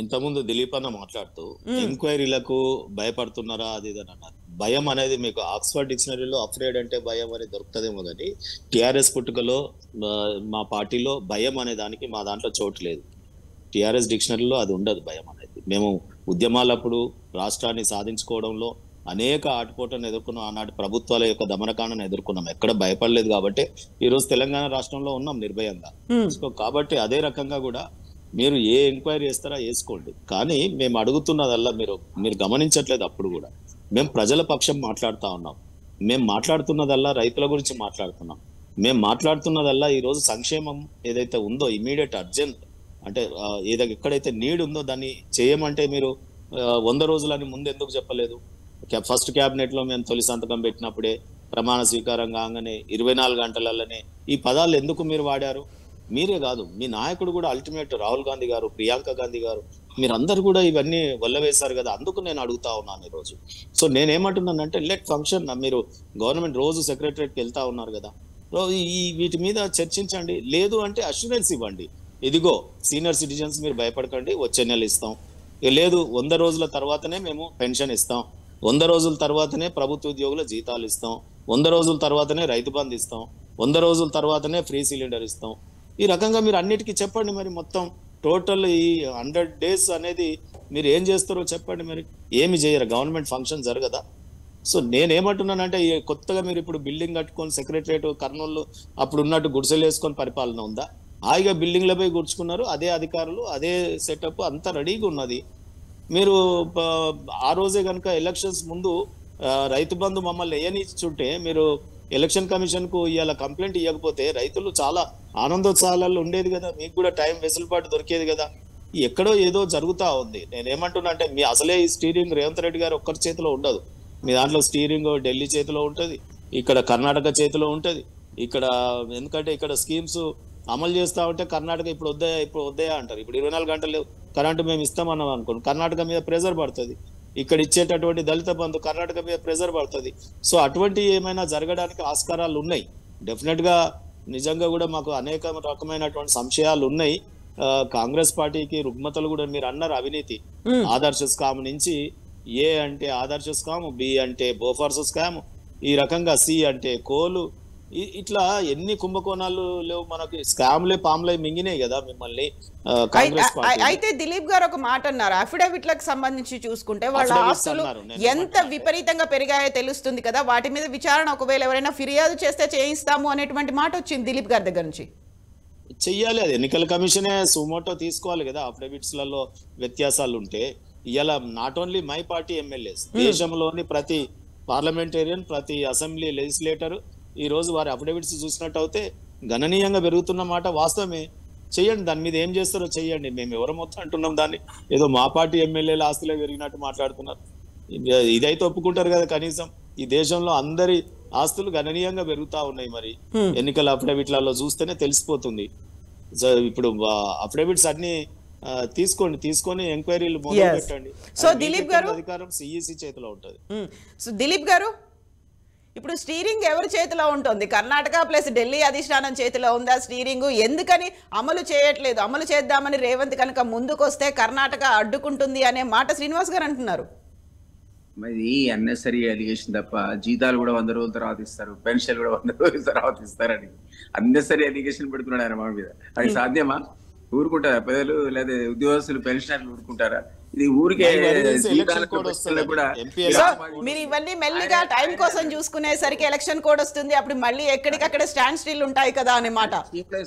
ఇంతకుముందు దిలీప్ అన్న మాట్లాడుతూ ఎంక్వైరీలకు భయపడుతున్నారా అది ఇది అని అన్నారు. భయం అనేది మీకు ఆక్స్ఫర్డ్ డిక్షనరీలో అఫ్రేడ్ అంటే భయం అనేది దొరుకుతుందేమో కానీ టిఆర్ఎస్ పుట్టుకలో మా పార్టీలో భయం అనే దానికి మా దాంట్లో చోటు లేదు. టిఆర్ఎస్ డిక్షనరీలో అది ఉండదు భయం అనేది. మేము ఉద్యమాలప్పుడు రాష్ట్రాన్ని సాధించుకోవడంలో అనేక ఆటుపోటను ఎదుర్కొన్నాం, ఆనాటి ప్రభుత్వాల యొక్క దమనకాండను ఎదుర్కొన్నాం, ఎక్కడ భయపడలేదు కాబట్టి ఈ రోజు తెలంగాణ రాష్ట్రంలో ఉన్నాం నిర్భయంగా. సో కాబట్టి అదే రకంగా కూడా మీరు ఏ ఎంక్వైరీ చేస్తారా వేసుకోండి, కానీ మేము అడుగుతున్నదల్లా మీరు గమనించట్లేదు. అప్పుడు కూడా మేము ప్రజల పక్షం మాట్లాడుతా ఉన్నాం, మేము మాట్లాడుతున్నదల్లా రైతుల గురించి మాట్లాడుతున్నాం, మేము మాట్లాడుతున్నదల్లా ఈ రోజు సంక్షేమం ఏదైతే ఉందో ఇమీడియట్ అర్జెంట్ అంటే ఏదైతే ఎక్కడైతే నీడ్ ఉందో దాన్ని చేయమంటే మీరు 100 రోజులని ముందు ఎందుకు చెప్పలేదు? ఫస్ట్ క్యాబినెట్ లో మేము తొలి సంతకం పెట్టినప్పుడే ప్రమాణ స్వీకారం కాగానే 24 గంటలలోనే ఈ పదాలు ఎందుకు మీరు వాడారు? మీరే కాదు, మీ నాయకుడు కూడా అల్టిమేట్ రాహుల్ గాంధీ గారు, ప్రియాంక గాంధీ గారు, మీరందరూ కూడా ఇవన్నీ వల్లవేశారు కదా. అందుకు నేను అడుగుతా ఉన్నాను ఈరోజు. సో నేనేమంటున్నానంటే లెట్ ఫంక్షన్. మీరు గవర్నమెంట్ రోజు సెక్రటరియట్కి వెళ్తా ఉన్నారు కదా, వీటి మీద చర్చించండి. లేదు అంటే అష్యూరెన్స్ ఇవ్వండి, ఇదిగో సీనియర్ సిటిజన్స్ మీరు భయపడకండి, వచ్చే నెల ఇస్తాం. లేదు 100 రోజుల తర్వాతనే మేము పెన్షన్ ఇస్తాం, 100 రోజుల తర్వాతనే ప్రభుత్వ ఉద్యోగుల జీతాలు ఇస్తాం, 100 రోజుల తర్వాతనే రైతు బంధు ఇస్తాం, 100 రోజుల తర్వాతనే ఫ్రీ సిలిండర్ ఇస్తాం. ఈ రకంగా మీరు అన్నిటికీ చెప్పండి. మరి మొత్తం టోటల్ ఈ 100 days అనేది మీరు ఏం చేస్తారో చెప్పండి. మరి ఏమి చేయరు, గవర్నమెంట్ ఫంక్షన్ జరగదా? సో నేనేమంటున్నానంటే కొత్తగా మీరు ఇప్పుడు బిల్డింగ్ కట్టుకొని సెక్రటరియట్ కర్నూలు అప్పుడు ఉన్నట్టు గుడిసెలు వేసుకొని పరిపాలన ఉందా? హాయిగా బిల్డింగ్లపై కూర్చుకున్నారు, అదే అధికారులు, అదే సెటప్ అంతా రెడీగా ఉన్నది. మీరు ఆ రోజే కనుక ఎలక్షన్స్ ముందు రైతు బంధు మమ్మల్ని వేయనిచ్చుంటే, మీరు ఎలక్షన్ కమిషన్ కు ఇవాళ కంప్లైంట్ ఇవ్వకపోతే రైతులు చాలా ఆనందోత్సాహాలలో ఉండేది కదా, మీకు కూడా టైం వెసులుబాటు దొరికేది కదా. ఎక్కడో ఏదో జరుగుతా ఉంది. నేనేమంటున్నా అంటే మీ అసలే ఈ స్టీరింగ్ రేవంత్ రెడ్డి గారు ఒక్కరి చేతిలో ఉండదు. మీ దాంట్లో స్టీరింగ్ ఢిల్లీ చేతిలో ఉంటుంది, ఇక్కడ కర్ణాటక చేతిలో ఉంటుంది. ఇక్కడ ఎందుకంటే ఇక్కడ స్కీమ్స్ అమలు చేస్తా ఉంటే కర్ణాటక ఇప్పుడు వద్దాయా అంటారు. ఇప్పుడు 24 గంటలు కరెంటు మేము ఇస్తామన్నాం అనుకోండి, కర్ణాటక మీద ప్రెజర్ పడుతుంది. ఇక్కడ ఇచ్చేటటువంటి దళిత బంధు కర్ణాటక మీద ప్రెజర్ పడుతుంది. సో అటువంటి ఏమైనా జరగడానికి ఆస్కారాలు ఉన్నాయి. డెఫినెట్ గా నిజంగా కూడా మాకు అనేక రకమైనటువంటి సంశయాలు ఉన్నాయి. కాంగ్రెస్ పార్టీకి రుగ్మతలు కూడా మీరు అన్నారు, అవినీతి, ఆదర్శ స్కామ్ నుంచి ఏ అంటే ఆదర్శ స్కామ్, బి అంటే బోఫర్స్ స్కామ్, ఈ రకంగా సి అంటే కోలు, ఇట్లా ఎన్ని కుంభకోణాలు లేవు మనకి. స్కామ్లే పామ్లే మింగినాయి కదా మిమ్మల్ని కాంగ్రెస్ పార్టీ. అయితే దిలీప్ గారు ఒక మాట అన్నారు, అఫిడవిట్లకు సంబంధించి చూసుకుంటే వాళ్ళ ఆస్తులు ఎంత విపరీతంగా పెరిగాయో తెలుస్తుంది కదా, వాటి మీద విచారణ ఒకవేళ ఎవరైనా ఫిర్యాదు చేస్తే చేయిస్తాము అనేటువంటి మాట వచ్చింది దిలీప్ గారి దగ్గర నుంచి. చెయ్యాలి, అది ఎన్నికల కమిషనే సుమోటో తీసుకోవాలి కదా. అఫిడవిట్స్ లలో వ్యత్యాసాలు ఉంటే ఇలా not only my party MLAs, దేశంలోని ప్రతి పార్లమెంటేరియన్, ప్రతి అసెంబ్లీ లెజిస్లేటర్ ఈ రోజు వారి అఫిడవిట్స్ చూసినట్టు అయితే గణనీయంగా పెరుగుతున్న మాట వాస్తవమే. చెయ్యండి, దాని మీద ఏం చేస్తారో చెయ్యండి. మేము ఎవరు మొత్తం అంటున్నాం దాన్ని, ఏదో మా పార్టీ ఎమ్మెల్యేల ఆస్తులే పెరిగినట్టు మాట్లాడుతున్నారు. ఇదైతే ఒప్పుకుంటారు కదా, కనీసం ఈ దేశంలో అందరి ఆస్తులు గణనీయంగా పెరుగుతా ఉన్నాయి. మరి ఎన్నికల అఫిడవిట్లలో చూస్తేనే తెలిసిపోతుంది. సో ఇప్పుడు అఫిడవిట్స్ అన్ని తీసుకొని ఎంక్వైరీలు మొదలు పెట్టండి. సో దిలీప్ గారు, అధికారం సిఈసి చేతిలో ఉంటుంది. సో దిలీప్ గారు, ఇప్పుడు స్టీరింగ్ ఎవరి చేతిలో ఉంటుంది? కర్ణాటక ప్లస్ ఢిల్లీ అధిష్టానం చేతిలో ఉందా స్టీరింగ్? ఎందుకని అమలు చేయట్లేదు? అమలు చేద్దామని రేవంత్ కనుక ముందుకొస్తే కర్ణాటక అడ్డుకుంటుంది అనే మాట శ్రీనివాస్ గారు అంటున్నారు. మరి అన్నెసరీ అలిగేషన్ తప్ప, జీతాలు కూడా 100 రోజుల తర్వాత ఇస్తారు, పెన్షన్ కూడా 100 రోజుల తర్వాత ఇస్తారని అన్నెసరీ అలిగేషన్ పెడుతున్నాడు ఆయన మా మీద. అది సాధ్యమా? ఊరుకుంటారా ప్రజలు లేదా ఉద్యోగస్తులు పెన్షనర్లు ఊరుకుంటారా? ఇది ఊరికే కూడా. మీరు ఇవన్నీ మెల్లిగా టైం కోసం చూసుకునేసరికి ఎలక్షన్ కోడ్ వస్తుంది, అప్పుడు మళ్ళీ ఎక్కడికక్కడ స్టాండ్ స్టిల్ ఉంటాయి కదా అనే మాట.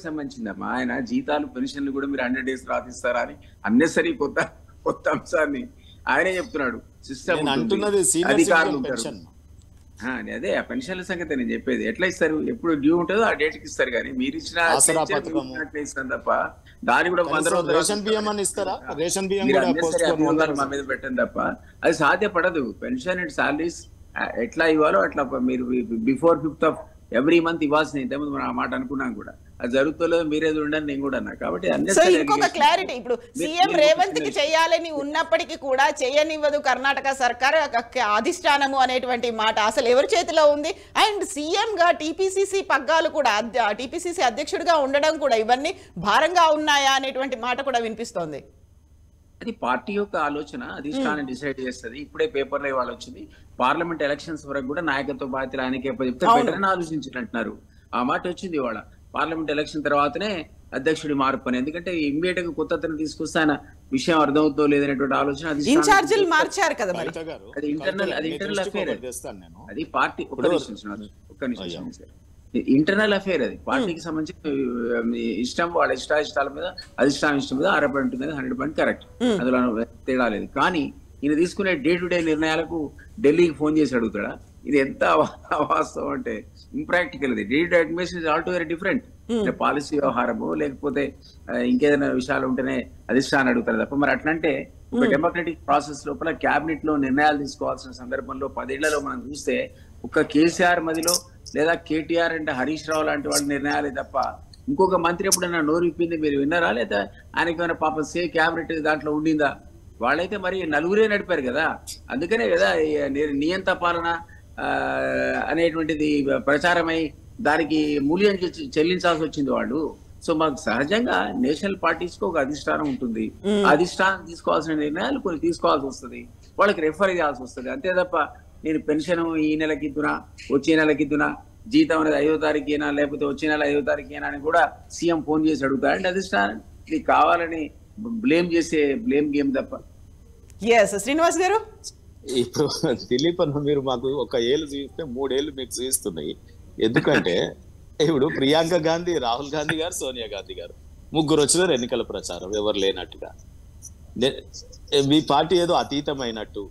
సంబంధించిందమ్మా, ఆయన జీతాలు పెన్షన్లు కూడా మీరు 100 days తర్వాత ఇస్తారా అని అన్నెసరీ కొత్త అంశాన్ని ఆయనే చెప్తున్నాడు. సిస్టమ్ అధికారులు ఉంటారు. అదే ఆ పెన్షన్ల సంగతి నేను చెప్పేది. ఎట్లా ఇస్తారు? ఎప్పుడు డ్యూ ఉంటుందో ఆ డేట్ కి ఇస్తారు. కానీ మీరు ఇచ్చిన ఇస్తాను తప్ప దాని కూడా 100 రోజులు మా మీద పెట్టండి తప్ప అది సాధ్యపడదు. పెన్షన్ అండ్ సాలరీస్ ఎట్లా ఇవ్వాలో అట్లా మీరు బిఫోర్ 5th every month ఇవ్వాల్సింది. ఇంతకుముందు మనం ఆ మాట అనుకున్నాం కూడా, అది జరుగుతుందో మీరేది ఉండని నేను కూడా అన్నా. కాబట్టి ఇంకొక క్లారిటీ, ఇప్పుడు సీఎం రేవంత్ కి చేయాలని ఉన్నప్పటికీ కూడా చేయనివ్వదు కర్ణాటక సర్కార్ అధిష్టానము అనేటువంటి మాట అసలు ఎవరి చేతిలో ఉంది? అండ్ సీఎం గా టీపీసీసీ పగ్గాలు కూడా, టీపీసీసీ అధ్యక్షుడిగా ఉండడం కూడా ఇవన్నీ భారంగా ఉన్నాయా అనేటువంటి మాట కూడా వినిపిస్తోంది. అది పార్టీ యొక్క ఆలోచన, అధిష్టానం డిసైడ్ చేస్తుంది. ఇప్పుడే పేపర్లో ఇవాళ వచ్చింది, పార్లమెంట్ ఎలక్షన్స్ వరకు కూడా నాయకత్వ బాధ్యతలు ఆయనకే చెప్తే బెటర్ అని ఆలోచించినట్టున్నారు. ఆ మాట వచ్చింది ఇవాళ. పార్లమెంట్ ఎలక్షన్ తర్వాతనే అధ్యక్షుడి మార్పు అని. ఎందుకంటే ఇమ్మీడియట్ గా కొత్త తీసుకొస్తే ఆయన విషయం అర్థమవుతో లేదనేటువంటి ఆలోచన ఇన్ఛార్జీలు మార్చారు కదా మరి. అది ఇంటర్నల్ అఫేర్, అది పార్టీ ఒక్క నిమిషం ఇంటర్నల్ అఫేర్, అది పార్టీకి సంబంధించిన ఇష్టం, వాళ్ళ ఇష్టాయిష్టాల మీద అధిష్టానం ఇష్టం మీద ఆధారపడి ఉంటుంది. 100% కరెక్ట్, అందులో తేడా లేదు. కానీ ఈయన తీసుకునే డే టు డే నిర్ణయాలకు ఢిల్లీకి ఫోన్ చేసి అడుగుతాడా? ఇది ఎంత వాస్తవం అంటే ఇంప్రాక్టికల్. ఇది day to day administration is all to very different. Policy వ్యవహారము లేకపోతే ఇంకేదైనా విషయాలు ఉంటేనే అధిష్టానం అడుగుతారు తప్ప. మరి అట్లంటే ఒక డెమోక్రటిక్ ప్రాసెస్ లోపల క్యాబినెట్ లో నిర్ణయాలు తీసుకోవాల్సిన సందర్భంలో 10 ఏళ్లలో మనం చూస్తే ఒక్క కేసీఆర్ మదిలో లేదా కేటీఆర్ అంటే హరీష్ రావు లాంటి వాళ్ళ నిర్ణయాలే తప్ప ఇంకొక మంత్రి ఎప్పుడైనా నోరు ఇప్పింది మీరు విన్నారా? లేదా ఆయనకి ఏమైనా పాపం క్యాబినెట్ దాంట్లో ఉండిందా? వాళ్ళైతే మరి నలుగురే నడిపారు కదా. అందుకనే కదా నియంత పాలన అనేటువంటిది ప్రచారమై దానికి మూల్యం చెల్లించాల్సి వచ్చింది వాళ్ళు. సో మాకు సహజంగా నేషనల్ పార్టీస్ కి ఒక అధిష్టానం ఉంటుంది. అధిష్టానం తీసుకోవాల్సిన నిర్ణయాలు కొన్ని తీసుకోవాల్సి వస్తుంది, వాళ్ళకి రెఫర్ చేయాల్సి వస్తుంది. అంతే తప్ప నేను పెన్షన్ ఈ నెలకి ఇద్దునా, వచ్చే నెలకి ఇద్దునా, జీతం అనేది 5వ తారీఖేనా లేకపోతే వచ్చే నెల 5వ తారీఖేనా అని కూడా సీఎం ఫోన్ చేసి అడుగుతారండి. అధిష్టానం ఇది కావాలని బ్లేమ్ చేసే బ్లేమ్ గేమ్ తప్ప. శ్రీనివాస్ గారు, ఇప్పుడు దిలీప్ అన్న మీరు మాకు ఒక ఏళ్ళు చూపిస్తే 3 ఏళ్ళు మీకు చూపిస్తున్నాయి. ఎందుకంటే ఇప్పుడు ప్రియాంక గాంధీ, రాహుల్ గాంధీ గారు, సోనియా గాంధీ గారు ముగ్గురు వచ్చినారు ఎన్నికల ప్రచారం, ఎవరు లేనట్టుగా. మీ పార్టీ ఏదో అతీతమైనట్టు,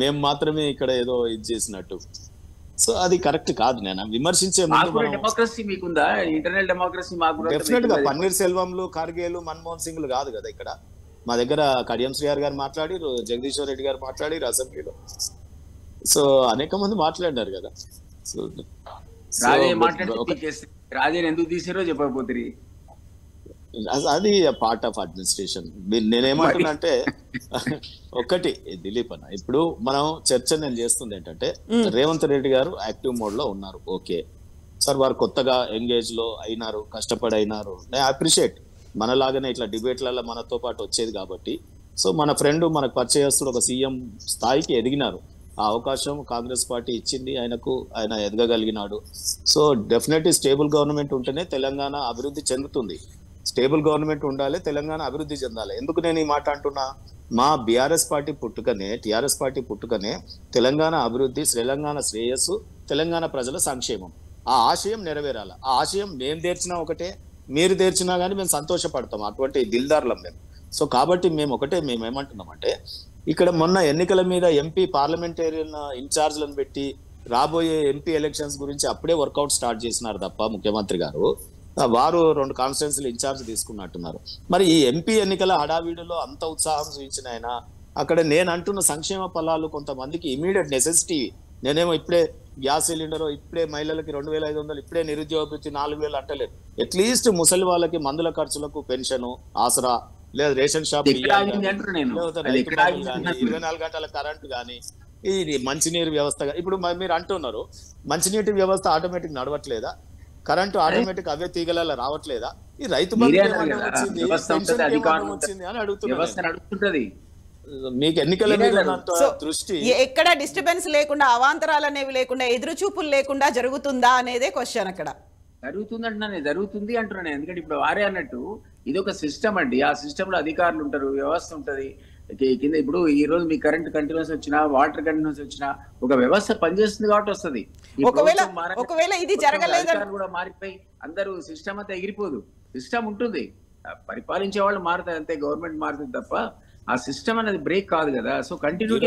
మేము మాత్రమే ఇక్కడ ఏదో ఇది చేసినట్టు. సో అది కరెక్ట్ కాదు. నేను విమర్శించే డెమోక్రసీ మీకుందా? ఇంటర్నల్ డెమోక్రసీ మాకు డెఫినెట్ గా పన్నీర్ సెల్వంలు, ఖార్గేలు, మన్మోహన్ సింగ్లు కాదు కదా ఇక్కడ. మా దగ్గర కడియం శ్రీఆర్ గారు మాట్లాడి, జగదీశ్వర్ రెడ్డి గారు మాట్లాడి అసెంబ్లీలో. సో అనేక మంది మాట్లాడినారు కదా. సో రాజే ఎందుకు తీసారో చెప్పకపోతే అది పార్ట్ ఆఫ్ అడ్మినిస్ట్రేషన్. నేనేమంటున్నా అంటే ఒకటి దిలీప్ అన్న, ఇప్పుడు మనం చర్చ నేను చేస్తుంది ఏంటంటే రేవంత్ రెడ్డి గారు యాక్టివ్ మోడ్ లో ఉన్నారు. ఓకే సార్, వారు కొత్తగా ఎంగేజ్ లో అయినారు, కష్టపడి అయినారు. నేను అప్రిషియేట్. మనలాగానే ఇట్లా డిబేట్లలో మనతో పాటు వచ్చేది కాబట్టి. సో మన ఫ్రెండ్, మనకు పరిచయస్తుడు ఒక సీఎం స్థాయికి ఎదిగినారు. ఆ అవకాశం కాంగ్రెస్ పార్టీ ఇచ్చింది ఆయనకు, ఆయన ఎదగగలిగినాడు. సో డెఫినెట్లీ స్టేబుల్ గవర్నమెంట్ ఉంటేనే తెలంగాణ అభివృద్ధి చెందుతుంది. స్టేబుల్ గవర్నమెంట్ ఉండాలి, తెలంగాణ అభివృద్ధి చెందాలి. ఎందుకు నేను ఈ మాట అంటున్నా? మా బీఆర్ఎస్ పార్టీ పుట్టుకనే, టీఆర్ఎస్ పార్టీ పుట్టుకనే తెలంగాణ అభివృద్ధి, తెలంగాణ శ్రేయస్సు, తెలంగాణ ప్రజల సంక్షేమం. ఆ ఆశయం నెరవేరాలి. ఆ ఆశయం మేము తీర్చినా ఒకటే, మీరు తీర్చినా కానీ మేము సంతోషపడతాం. అటువంటి దిల్దారులం మేము. సో కాబట్టి మేము ఏమంటున్నామంటే, ఇక్కడ మొన్న ఎన్నికల మీద ఎంపీ పార్లమెంటేరియన్ ఇన్ఛార్జ్లను పెట్టి రాబోయే ఎంపీ ఎలక్షన్స్ గురించి అప్పుడే వర్కౌట్ స్టార్ట్ చేసినారు తప్ప ముఖ్యమంత్రి గారు. వారు 2 కాన్స్టిట్యున్సీలు ఇన్ఛార్జ్ తీసుకున్నట్టున్నారు. మరి ఈ ఎంపీ ఎన్నికల హడావిడిలో అంత ఉత్సాహం చూపించిన ఆయన అక్కడ నేను అంటున్న సంక్షేమ ఫలాలు కొంతమందికి ఇమీడియట్ నెసెసిటీ. నేనేమో ఇప్పుడే గ్యాస్ సిలిండర్, ఇప్పుడే మహిళలకి 2500, ఇప్పుడే నిరుద్యోగ భృతి 4000 అంటలేదు. అట్లీస్ట్ ముసలి వాళ్ళకి మందుల ఖర్చులకు పెన్షన్, ఆసరా, లేదా రేషన్ షాప్ 24 గంటల కరెంట్ కానీ, ఇది మంచినీరు వ్యవస్థ. ఇప్పుడు మీరు అంటున్నారు మంచినీటి వ్యవస్థ ఆటోమేటిక్ నడవట్లేదా? కరెంటు ఆటోమేటిక్ అవే తీగల రావట్లేదా? ఈ రైతు బంధు వచ్చింది అని అడుగుతున్నారు. మీకు ఎన్నికల మీద దృష్టి ఎక్కడ డిస్టర్బెన్స్ లేకుండా, అవాంతరాలు అనేవి లేకుండా, ఎదురు చూపులు లేకుండా జరుగుతుందా అనేదే క్వశ్చన్. అక్కడ జరుగుతుంది అంటున్నాను. ఎందుకంటే ఇప్పుడు వారే అన్నట్టు ఇది ఒక సిస్టమ్ అండి. ఆ సిస్టమ్ లో అధికారులు ఉంటారు, వ్యవస్థ ఉంటది కింద. ఇప్పుడు ఈ రోజు మీ కరెంట్ కంటిన్యూస్ వచ్చినా, వాటర్ కంటిన్యూస్ వచ్చినా ఒక వ్యవస్థ పనిచేస్తుంది కాబట్టి వస్తుంది. ఒకవేళ ఇది జరగలేదు కూడా మారిపోయి అందరూ సిస్టమ్ అంతా ఎగిరిపోదు. సిస్టమ్ ఉంటుంది, పరిపాలించే వాళ్ళు మారుతారు అంతే, గవర్నమెంట్ మారుతుంది తప్ప ఆ సిస్టమ్ అనేది బ్రేక్ కాదు కదా. సో కంటిన్యూటీ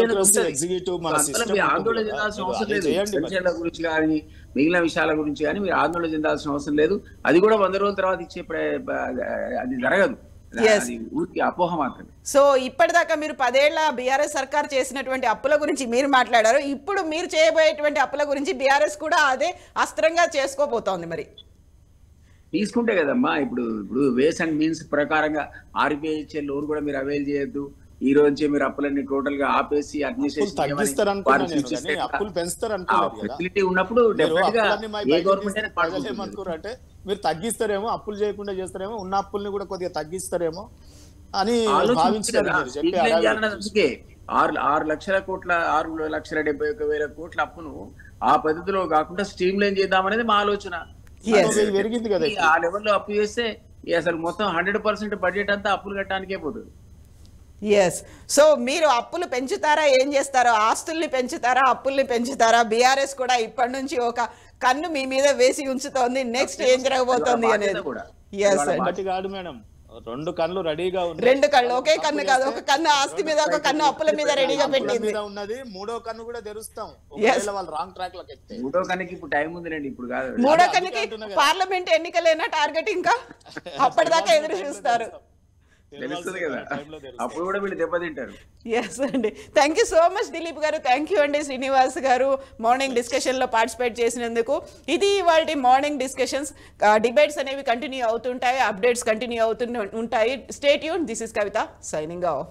ఆందోళన చెందాల్సిన అవసరం లేదు. పెన్షన్ల గురించి కానీ, మిగిలిన విషయాల గురించి కానీ మీరు ఆందోళన చెందాల్సిన అవసరం లేదు. అది కూడా 100 రోజుల తర్వాత ఇచ్చే అది జరగదు. అపోహ మాత్రమే. సో ఇప్పటిదాకా మీరు 10 ఏళ్ల బీఆర్ఎస్ సర్కార్ చేసినటువంటి అప్పుల గురించి మీరు మాట్లాడారు. ఇప్పుడు మీరు చేయబోయేటువంటి అప్పుల గురించి బీఆర్ఎస్ కూడా అదే అస్త్రంగా చేసుకోబోతోంది. మరి తీసుకుంటే కదమ్మా, ఇప్పుడు వేస్ అండ్ మీన్స్ ప్రకారంగా ఆర్బీఐ ఇచ్చే లోన్ కూడా మీరు అవైల్ చేయొద్దు. ఈ రోజు మీరు అప్పులన్నీ టోటల్ గా ఆపేసి ఫెసిలిటీ ఉన్నప్పుడు డెఫినెట్ గా ఏ గవర్నమెంట్ అంటే మీరు తగ్గిస్తారేమో, అప్పులు చేయకుండా చేస్తారేమో, ఉన్న అప్పుల్ని కూడా కొద్దిగా తగ్గిస్తారేమో అని భావించారు. 6,71,71,000 కోట్ల అప్పును ఆ పద్ధతిలో కాకుండా స్ట్రీమ్ లైన్ చేద్దామనేది మా ఆలోచన. పెరిగింది కదా. ఆ లెవెల్లో అప్పు చేస్తే అసలు మొత్తం 100% బడ్జెట్ అంతా అప్పులు కట్టడానికే పోతుంది. ఎస్. సో మీరు అప్పులు పెంచుతారా, ఏం చేస్తారో? ఆస్తుల్ని పెంచుతారా, అప్పుల్ని పెంచుతారా? బీఆర్ఎస్ కూడా ఇప్పటి నుంచి ఒక కన్ను మీ మీద వేసి ఉంచుతోంది, నెక్స్ట్ ఏం జరగబోతోంది అనేది. ఎస్ అండి. ఒకటి కాదు మేడం, 2 కళ్ళు రెడీగా ఉన్నాయి. 2 కళ్ళు, ఒకే కన్ను కాదు, ఒక కన్ను ఆస్తి మీద, ఒక కన్ను అప్పుల మీద రెడీగా పెట్టింది ఉన్నది. 3వ కన్ను కూడా తెరుస్తాం ఒకవేళ వాళ్ళు రాంగ్ ట్రాక్ లోకి ఎక్కితే. 3వ కన్నుకి ఇప్పుడు టైం ఉందిలేండి, ఇప్పుడు కాదు. 3వ కన్నుకి పార్లమెంట్ ఎన్నికలేనా టార్గెట్, ఇంకా అప్పటిదాకా ఎదురు చూస్తారు. తెలుస్తుంది కదా, అప్పుడు కూడా వీళ్ళు దెబ్బతింటారు. ఎస్ అండి. Thank you so much Dilip గారు, థ్యాంక్ యూ అండి శ్రీనివాస్ గారు మార్నింగ్ డిస్కషన్లో పార్టిసిపేట్ చేసినందుకు. ఇది ఇవాళ మార్నింగ్ డిస్కషన్స్. డిబేట్స్ అనేవి కంటిన్యూ అవుతుంటాయి, అప్డేట్స్ కంటిన్యూ అవుతూ ఉంటాయి. Stay tuned. This is Kavitha signing off.